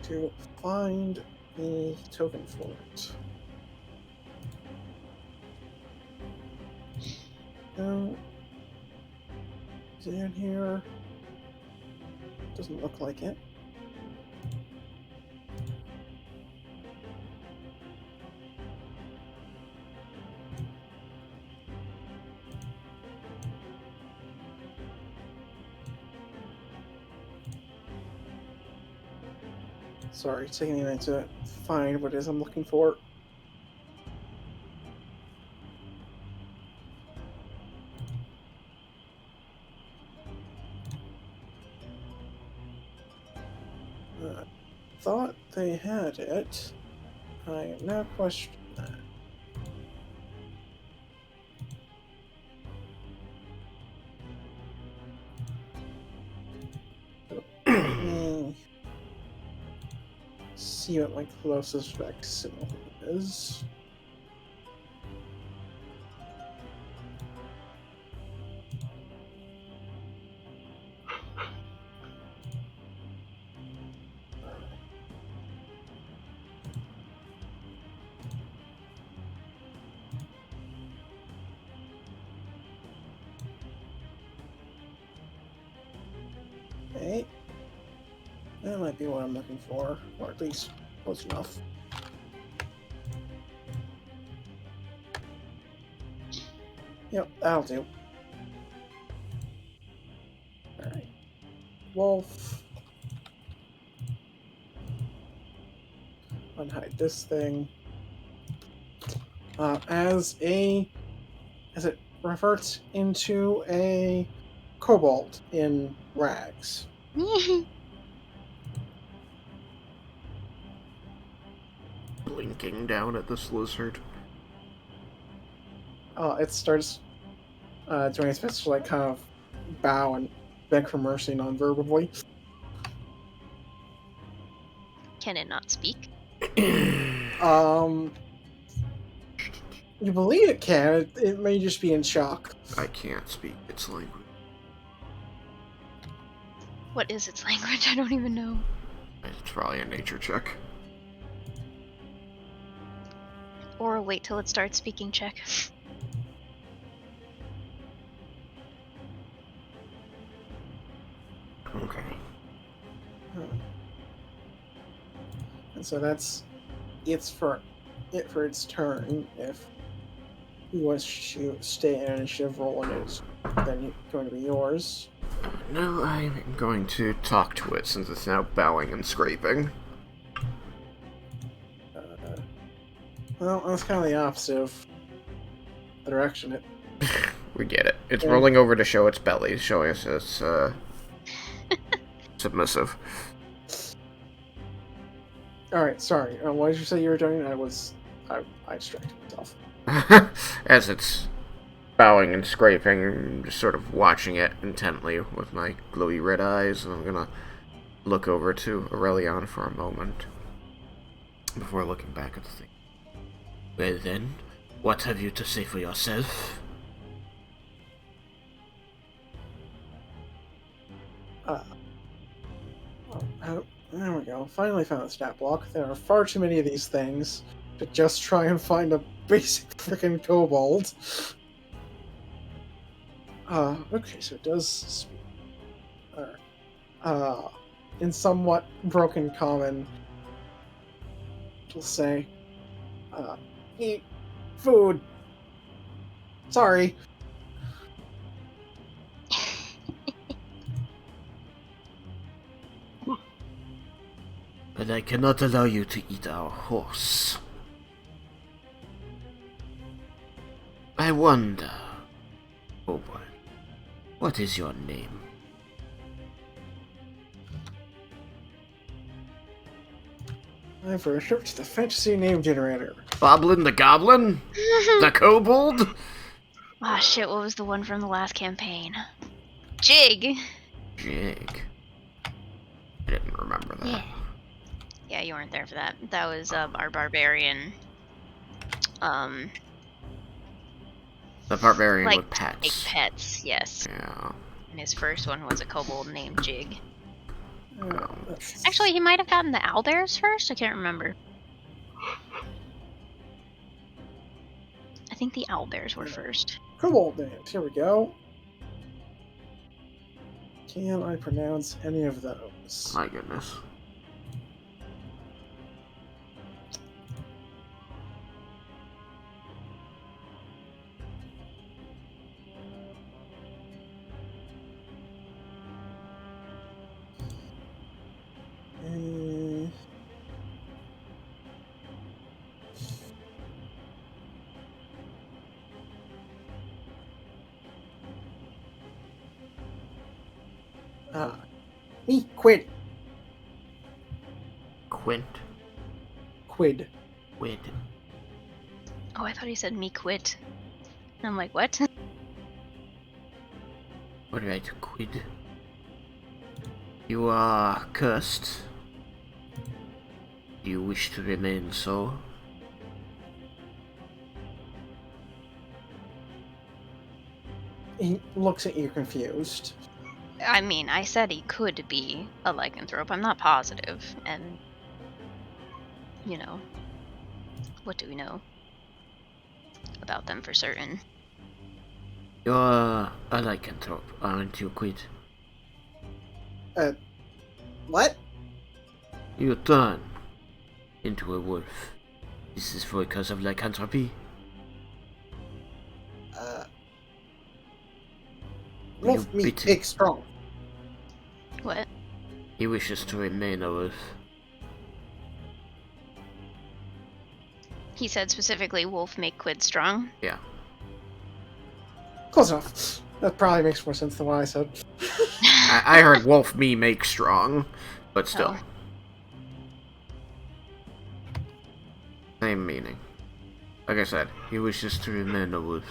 To find the token for it. No. Is it in here? Doesn't look like it. Sorry, taking a minute to find what it is I'm looking for. Thought they had it. I now question that. Let me see what my closest facsimile is. Okay. That might be what I'm looking for, or at least close enough. Yep, that'll do. Alright. Wolf. Unhide this thing. As it reverts into a kobold in rags.
Blinking down at this lizard.
It starts doing its best to like kind of bow and beg for mercy non-verbally.
Can it not speak?
You believe it can. It may just be in shock.
I can't speak its language.
What is its language? I don't even know.
It's probably a nature check.
Or wait till it starts speaking check.
Okay.
And so that's it's for its turn. If you wish to stay in initiative roll, and it's then going to be yours.
No, I'm going to talk to it since it's now bowing and scraping.
Well, that's kind of the opposite of the direction it.
We get it. It's
Yeah.
rolling over to show its belly, showing us it's submissive.
All right, sorry. What did you say you were doing? I distracted myself.
As it's bowing and scraping, I'm just sort of watching it intently with my glowy red eyes, and I'm gonna look over to Aurelion for a moment before looking back at the thing.
Well then, what have you to say for yourself?
There we go. Finally found the stat block. There are far too many of these things to just try and find a basic freaking kobold. Okay, so it does speak. In somewhat broken common, it'll say, eat food. Sorry.
But I cannot allow you to eat our horse. I wonder, oh boy, what is your name?
I've researched the fantasy name generator.
Boblin the Goblin? The Kobold?
Ah, shit, what was the one from the last campaign? Jig!
Jig. I didn't remember that.
Yeah. Yeah, you weren't there for that. That was our barbarian.
The barbarian
Like
with pets.
big pets, yes.
Yeah.
And his first one was a kobold named Jig.
That's-
Actually, he might have gotten the owlbears first? I can't remember. I think the owlbears were first.
kobold names. Here we go. Can I pronounce any of those?
My goodness.
Me, Quid.
Quint.
Quid.
Quid.
Oh, I thought he said me quit. And I'm like, what?
Alright, Quid. You are cursed. You wish to remain so?
He looks at you confused.
I mean, I said he could be a lycanthrope. I'm not positive. And, you know, what do we know about them for certain?
You're a lycanthrope, aren't you, Quid?
What?
You turn into a wolf. This is because of lycanthropy?
Wolf
You
meat,
bitten.
big, strong.
What?
He wishes to remain a wolf.
He said specifically, wolf make quid strong.
Yeah.
Close enough. That probably makes more sense than what I said.
I heard wolf me make strong, but still.
Oh.
Same meaning. Like I said,
He wishes to remain a wolf.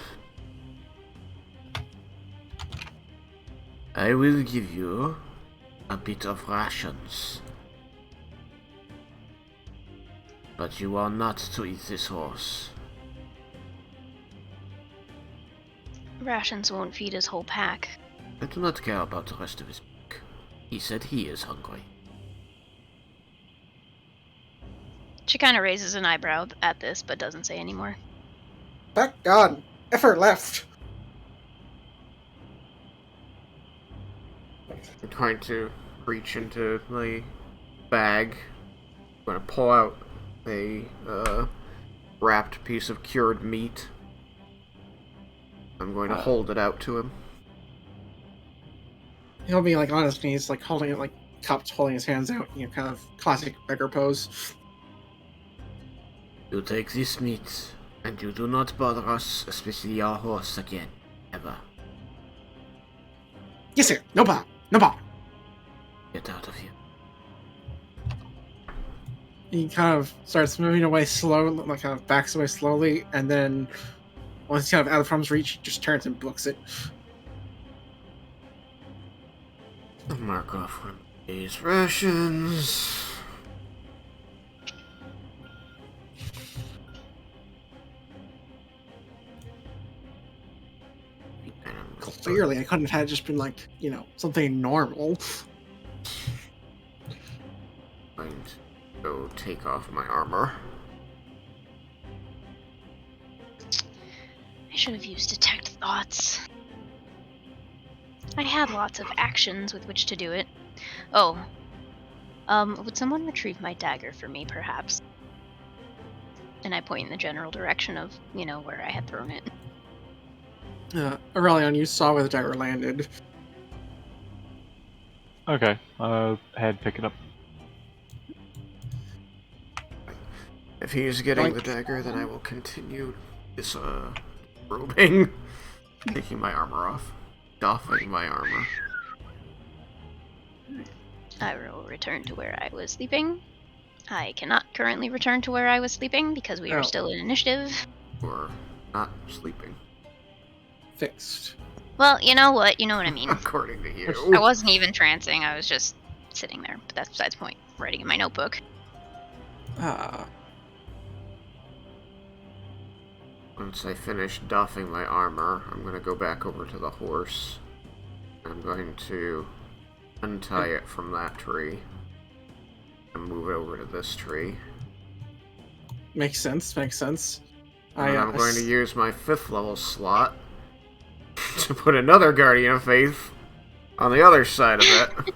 I will give you a bit of rations. But you are not to eat this horse.
Rations won't feed his whole pack.
I do not care about the rest of his pack. He said he is hungry.
She kind of raises an eyebrow at this, but doesn't say anymore.
Back God. Effort left.
I'm trying to reach into my bag. I'm going to pull out a wrapped piece of cured meat. I'm going to hold it out to him.
He'll be like on his knees, like holding it, like cupped, holding his hands out, you know, kind of classic beggar pose.
You take this meat, and you do not bother us, especially our horse again, ever.
Yes, sir. No bother. No bother.
Get out of here.
He kind of starts moving away slowly, like kind of backs away slowly, and then once he's kind of out of arm's reach, he just turns and books it.
Mark off one of these rations.
Clearly, I couldn't have had just been like, you know, something normal.
I'm going to go take off my armor.
I should have used detect thoughts. I had lots of actions with which to do it. Oh. Would someone retrieve my dagger for me, perhaps? And I point in the general direction of, you know, where I had thrown it.
Aurelion, you saw where the dagger landed.
Okay, I'll head pick it up.
If he is getting the dagger, then I will continue this, robing. Taking my armor off. Doffing my armor.
I will return to where I was sleeping. I cannot currently return to where I was sleeping because we are still in initiative.
Or not sleeping.
Fixed.
Well, you know what? You know what I mean.
According to you.
I wasn't even trancing. I was just sitting there. But that's besides the point. Writing in my notebook.
Once I finish doffing my armor, I'm going to go back over to the horse. I'm going to untie it from that tree and move it over to this tree.
Makes sense, makes sense.
And I'm going to use my 5th level slot to put another Guardian of Faith on the other side of it.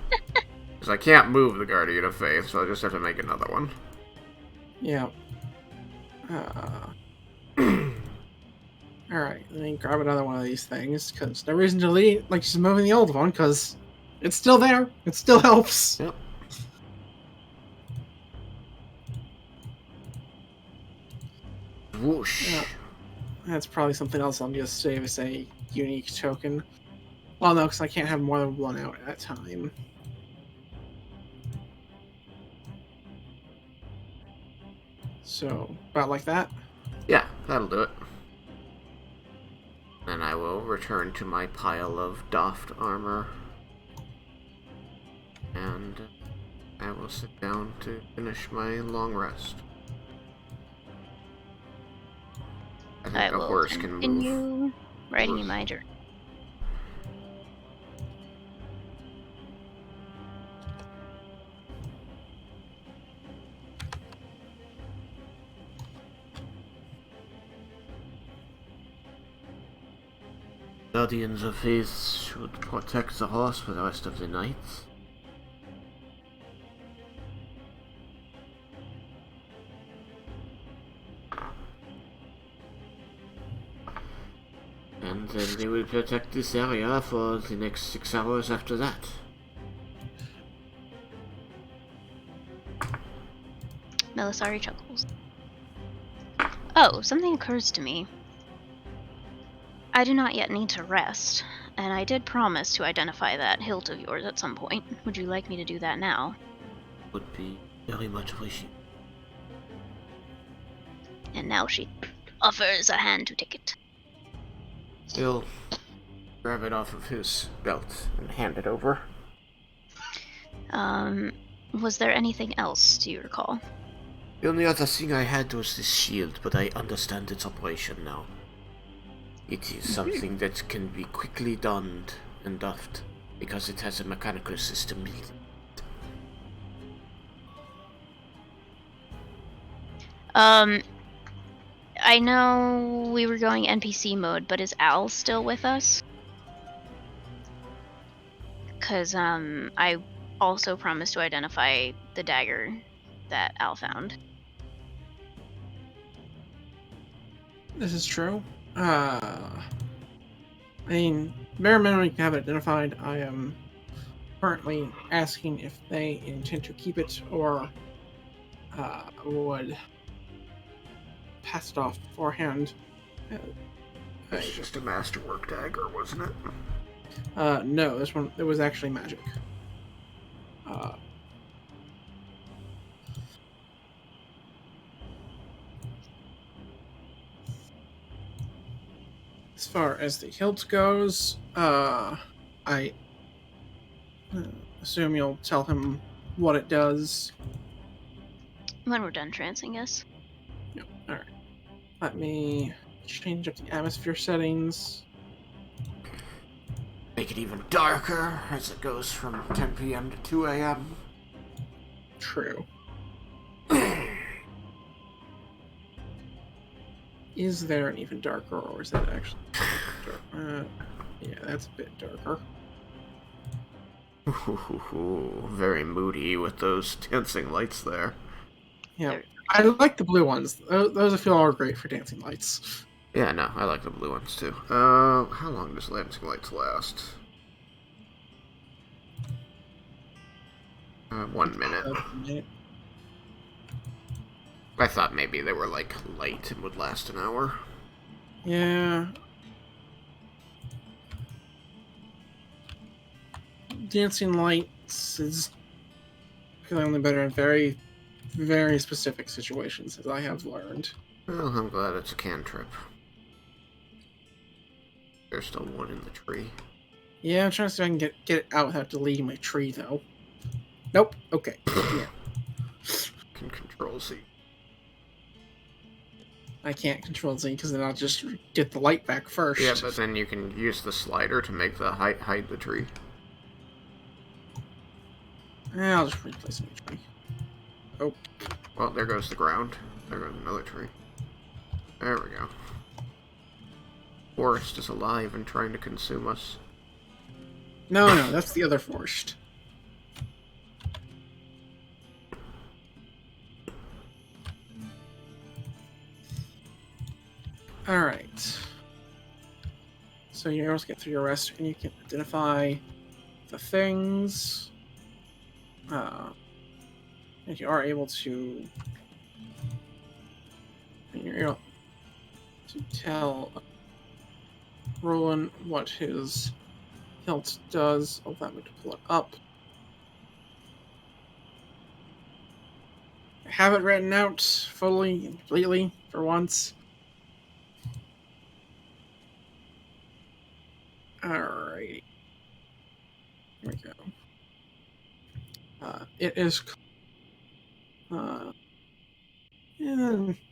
Because I can't move the Guardian of Faith, so I just have to make another one.
Yeah. Alright, let me grab another one of these things, because no reason to leave, like, just moving the old one, because it's still there. It still helps.
Yep. Whoosh.
Yeah. That's probably something else I'll just save as a unique token. Well, no, because I can't have more than one out at a time. So, about like that.
Yeah, that'll do it. Then I will return to my pile of doffed armor. And I will sit down to finish my long rest. I think
I
a
will
horse can move.
continue writing in my journal.
Guardians of Faith should protect the horse for the rest of the night. And then they will protect this area for the next 6 hours after that.
Melisari chuckles. Oh, something occurs to me. I do not yet need to rest, and I did promise to identify that hilt of yours at some point. Would you like me to do that now?
Would be very much appreciated.
And now she offers a hand to take it.
He'll grab it off of his belt and hand it over.
Was there anything else, do you recall?
The only other thing I had was this shield, but I understand its operation now. It is something that can be quickly donned and doffed, because it has a mechanical system built in.
I know we were going NPC mode, but is Al still with us? Because, I also promised to identify the dagger that Al found.
This is true. I mean, bare minimum you can have it identified. I am currently asking if they intend to keep it or would pass it off beforehand.
It's just a masterwork dagger, wasn't it?
No, this one, it was actually magic. As far as the hilt goes, I assume you'll tell him what it does.
When we're done trancing, yes.
No, alright. Let me change up the atmosphere settings.
Make it even darker as it goes from 10 p.m. to 2 a.m.
True. Is there an even darker, or is that actually dark? Yeah, that's a bit darker.
Ooh, very moody with those dancing lights there.
Yeah, I like the blue ones. Those I feel are great for dancing lights.
Yeah, no, I like the blue ones too. How long does dancing lights last? 1 minute. I thought maybe they were like light and would last an hour.
Yeah. Dancing lights is feeling better in very, very specific situations, as I have learned.
Well, I'm glad it's a cantrip. There's still one in the tree.
Yeah, I'm trying to see if I can get it out without deleting my tree, though. Nope. Okay. Yeah.
Can control Z.
I can't control Z because then I'll just get the light back first.
Yeah, but then you can use the slider to make the hide the tree.
I'll just replace my tree. Oh.
Well, there goes the ground. There goes another tree. There we go. Forest is alive and trying to consume us.
No, that's the other forest. Alright. So you're able to get through your rest and you can identify the things. And you are able to. And you're able to tell Roland what his hilt does. Allow me to pull it up. I have it written out fully and completely for once. Alrighty. Here we go. It is.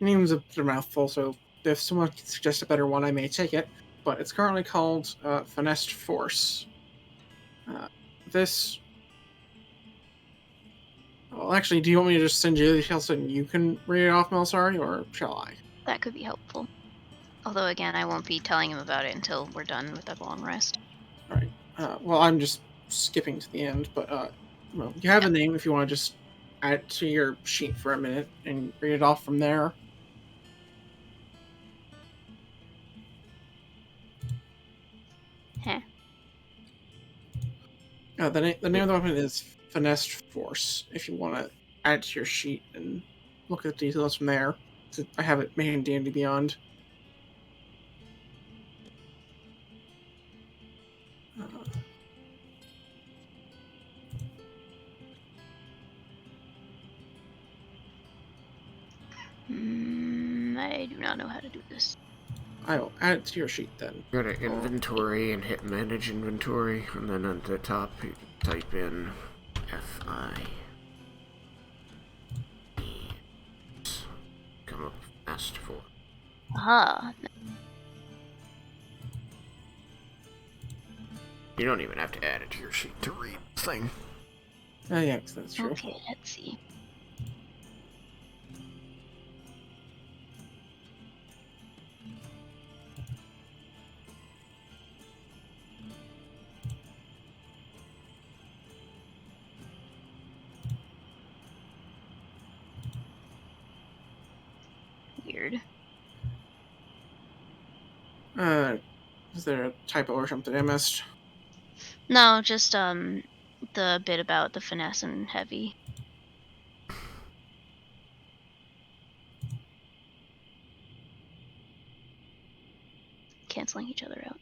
Name's a mouthful, so if someone can suggest a better one, I may take it. But it's currently called Finessed Force. This. Well, actually, do you want me to just send you the details and you can read it off, Melsari, or shall I?
That could be helpful. Although, again, I won't be telling him about it until we're done with the long rest.
Alright. Well, I'm just skipping to the end, but well, you have a name if you want to just add it to your sheet for a minute and read it off from there.
Heh.
The name of the weapon is Finessed Force. If you want to add it to your sheet and look at the details from there, I have it made in D&D Beyond.
I do not know how to do this.
I'll add it to your sheet then.
Go to inventory and hit manage inventory, and then at the top you type in FI. Come up asked for.
Aha.
You don't even have to add it to your sheet to read the thing.
Yeah, that's true.
Okay, let's see. Weird.
Is there a typo or something I missed?
No, just the bit about the finesse and heavy. Canceling each other out.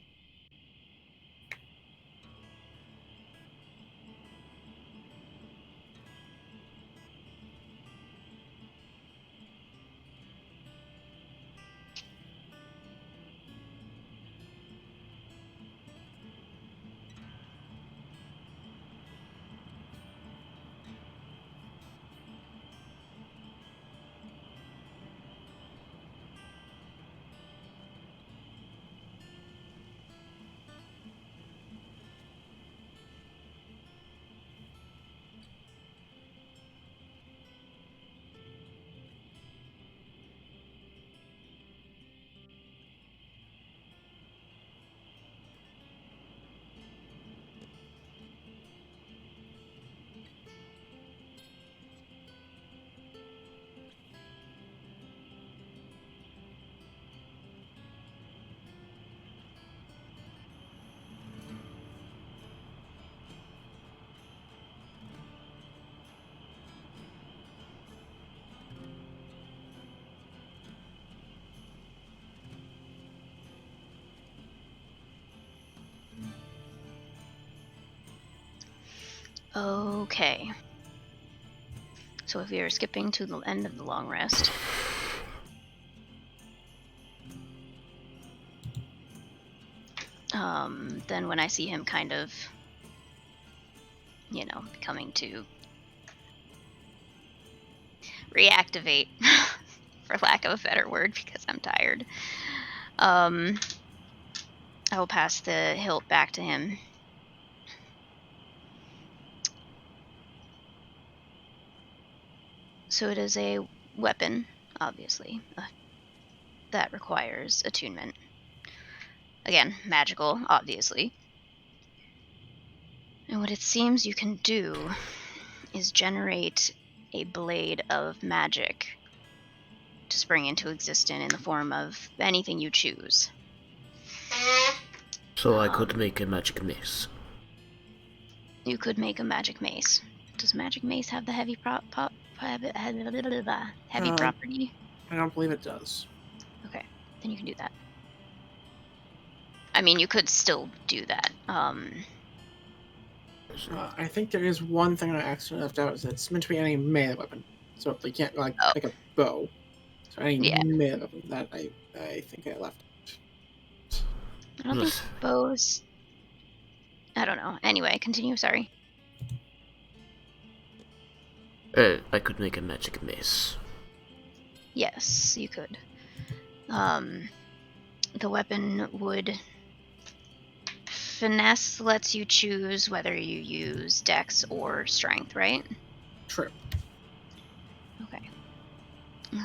Okay. So if we are skipping to the end of the long rest. Then when I see him kind of, coming to reactivate, for lack of a better word, because I'm tired, I will pass the hilt back to him. So it is a weapon, obviously, that requires attunement. Again, magical, obviously. And what it seems you can do is generate a blade of magic to spring into existence in the form of anything you choose.
So I could make a magic mace.
You could make a magic mace. Does magic mace have the heavy property?
I don't believe it does.
Okay, then you can do that. I mean, you could still do that.
I think there is one thing I accidentally left out. Is that it's meant to be any melee weapon, so they can't like
Oh.
a bow. So any
Yeah.
melee weapon that I think I left.
I don't think bows. I don't know. Anyway, continue. Sorry.
I could make a magic mace.
Yes, you could. The weapon would. Finesse lets you choose whether you use dex or strength, right?
True.
Okay.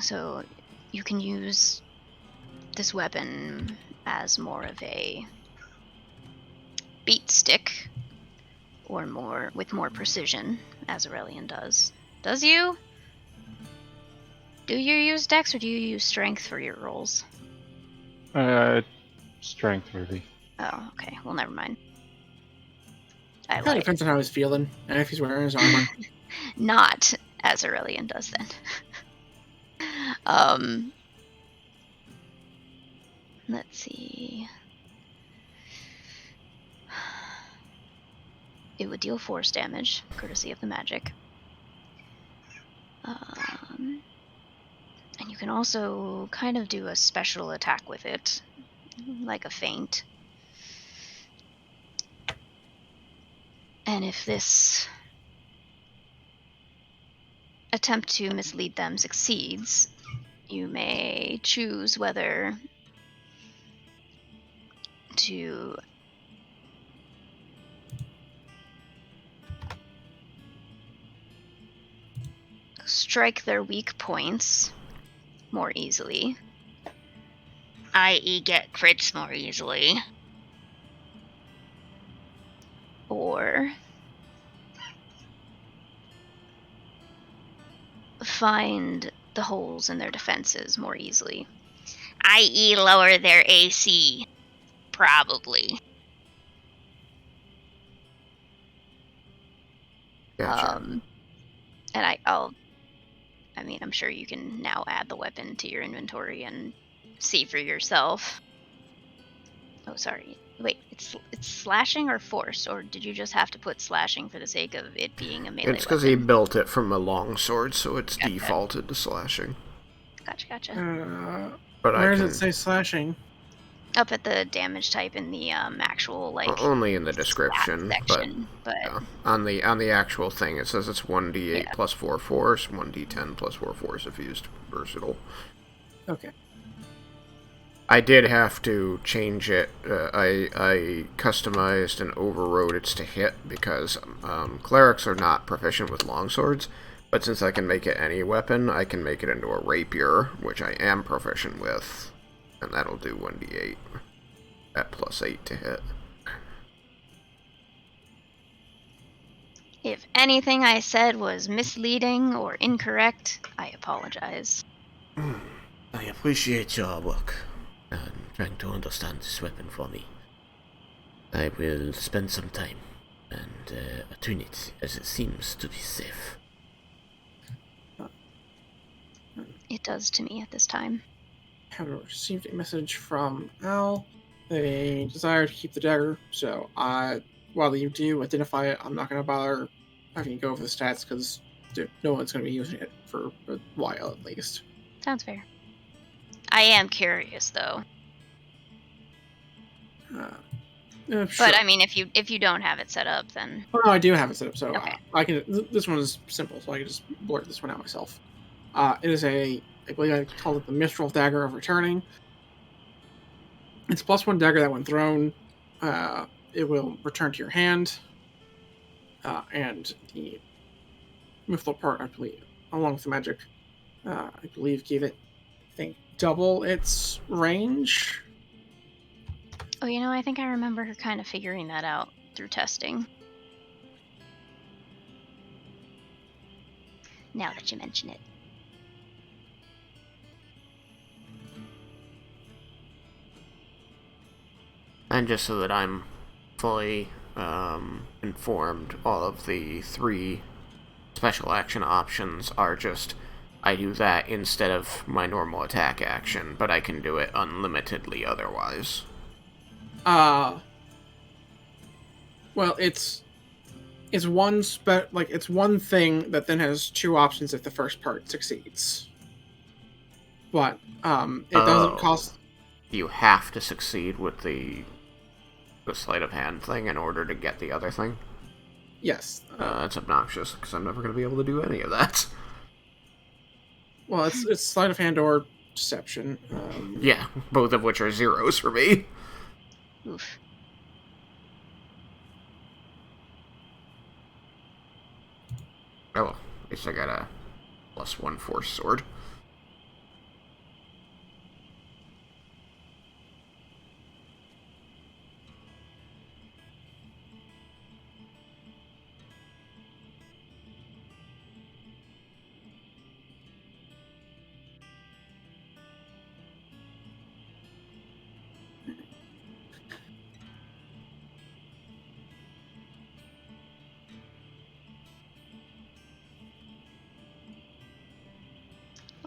So you can use this weapon as more of a beat stick, or with more precision, as Aurelian does. Does you? Do you use dex or do you use strength for your rolls?
Strength, really.
Oh, okay. Well, never mind. I
Kind of
lied.
depends on how he's feeling and if he's wearing his armor.
Not as Aurelian does then. Let's see. It would deal force damage, courtesy of the magic. And you can also kind of do a special attack with it, like a feint. And if this attempt to mislead them succeeds, you may choose whether to strike their weak points more easily, i.e. get crits more easily, or find the holes in their defenses more easily, i.e. lower their AC, probably.
Gotcha.
And I'm sure you can now add the weapon to your inventory and see for yourself. Oh, sorry. Wait, it's slashing or force, or did you just have to put slashing for the sake of it being a melee
It's because he
weapon?
built it from a longsword, so it's
Gotcha.
defaulted to slashing.
Gotcha.
But
Where
I
does
can
it say slashing?
Up at the damage type in the actual
only in the description,
section, but
yeah, on the actual thing it says it's 1d8
Yeah.
plus 4 force, 1d10 plus 4 force if used versatile.
Okay.
I did have to change it. I customized and overrode its to hit because clerics are not proficient with longswords, but since I can make it any weapon, I can make it into a rapier, which I am proficient with, and that'll do 1d8 at plus 8 to hit.
if anything I said was misleading or incorrect, I apologize.
I appreciate your work and trying to understand this weapon for me. I will spend some time and attune it as it seems to be safe.
It does to me at this time.
Have received a message from Al. They desire to keep the dagger, so while you do identify it, I'm not going to bother having you go over the stats because no one's going to be using it for a while at least.
Sounds fair. I am curious though.
Sure.
But I mean, if you don't have it set up, then
Oh, no, I do have it set up, so
Okay.
I can. This one is simple, so I can just blurt this one out myself. It is I believe I called it the Mistral Dagger of Returning. It's +1 dagger that when thrown, it will return to your hand, and the Mithril part, I believe, along with the magic, I believe gave it, double its range.
oh, I think I remember her kind of figuring that out through testing. Now that you mention it.
And just so that I'm fully informed, all of the 3 special action options are just I do that instead of my normal attack action, but I can do it unlimitedly otherwise.
Well, it's it's one thing that then has two options if the first part succeeds. But it doesn't cost.
You have to succeed with the sleight of hand thing in order to get the other thing.
Yes.
That's obnoxious because I'm never going to be able to do any of that.
Well, it's sleight of hand or deception.
Yeah, both of which are zeros for me.
Oof.
Oh, well, at least I got a +1 force sword.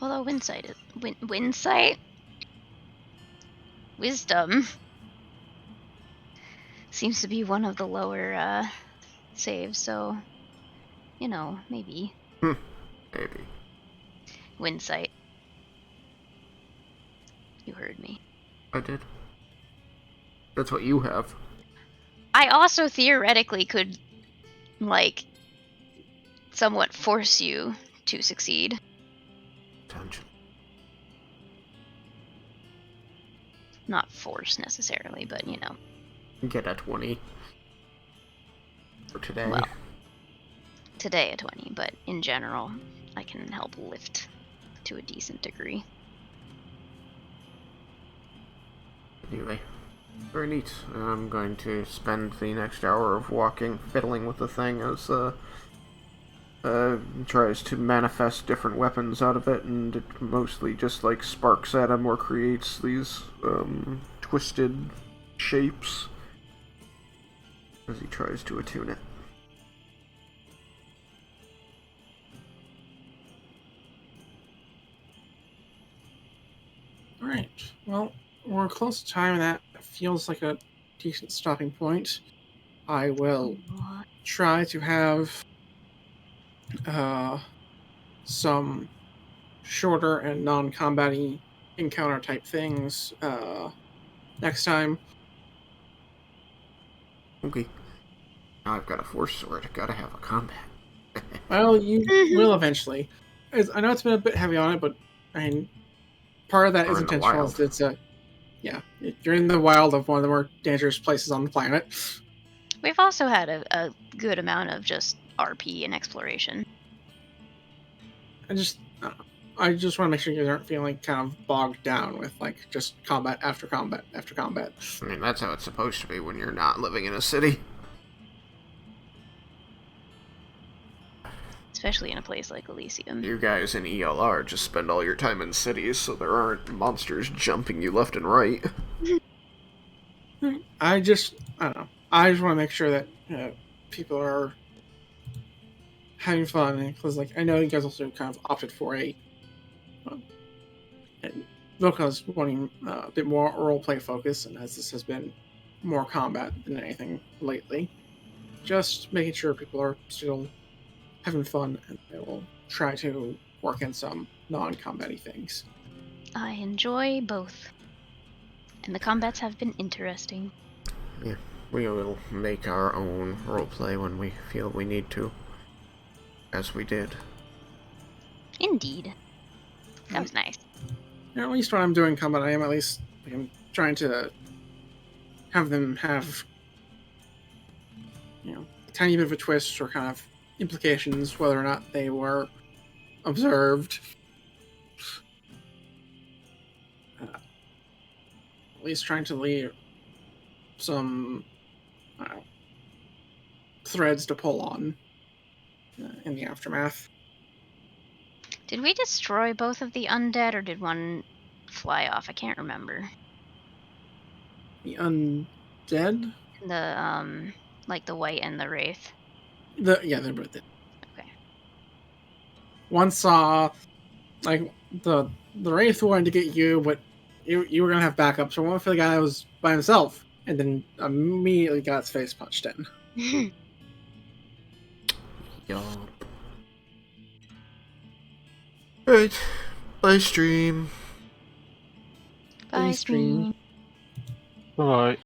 Although Winsight is Winsight? Wisdom seems to be one of the lower saves, so you know, maybe.
Maybe.
Winsight. You heard me.
I did. That's what you have.
I also theoretically could, like, somewhat force you to succeed.
Attention.
Not force necessarily, but you know.
Get a 20. For today.
Well, today a 20, but in general, I can help lift to a decent degree.
Anyway, very neat. I'm going to spend the next hour of walking, fiddling with the thing as tries to manifest different weapons out of it, and it mostly just like sparks at him or creates these twisted shapes as he tries to attune it.
Alright. Well, we're close to time, and that feels like a decent stopping point. I will try to have some shorter and non-combat-y encounter type things next time.
Okay. Now I've got a force sword. Gotta have a combat.
Well, you will eventually. I know it's been a bit heavy on it, but I mean, part of that
Or
is
in the
intentional.
wild.
It's you're in the wild of one of the more dangerous places on the planet.
We've also had a good amount of just RP and exploration.
I just want to make sure you guys aren't feeling kind of bogged down with like just combat after combat after combat.
I mean, that's how it's supposed to be when you're not living in a city.
Especially in a place like Elysium.
You guys in ELR just spend all your time in cities, so there aren't monsters jumping you left and right.
I don't know. I just want to make sure that people are having fun, because like I know you guys also kind of opted for and Voka's wanting a bit more roleplay focus, and as this has been more combat than anything lately, just making sure people are still having fun, and they will try to work in some non-combat-y things.
I enjoy both. And the combats have been interesting.
Yeah, we will make our own roleplay when we feel we need to. As we did.
Indeed. That was nice.
Yeah, at least when I'm doing combat, I am at least I'm trying to have them have a tiny bit of a twist or kind of implications, whether or not they were observed. At least trying to leave some threads to pull on in the aftermath.
Did we destroy both of the undead, or did one fly off? I can't remember.
The undead?
The, like the white and the wraith.
They're both dead.
Okay.
One saw, like, the wraith wanted to get you, but you were gonna have backup, so one for the guy that was by himself, and then immediately got his face punched in.
Yup.
Alright. Bye, stream.
Bye,
stream.
stream.
Bye.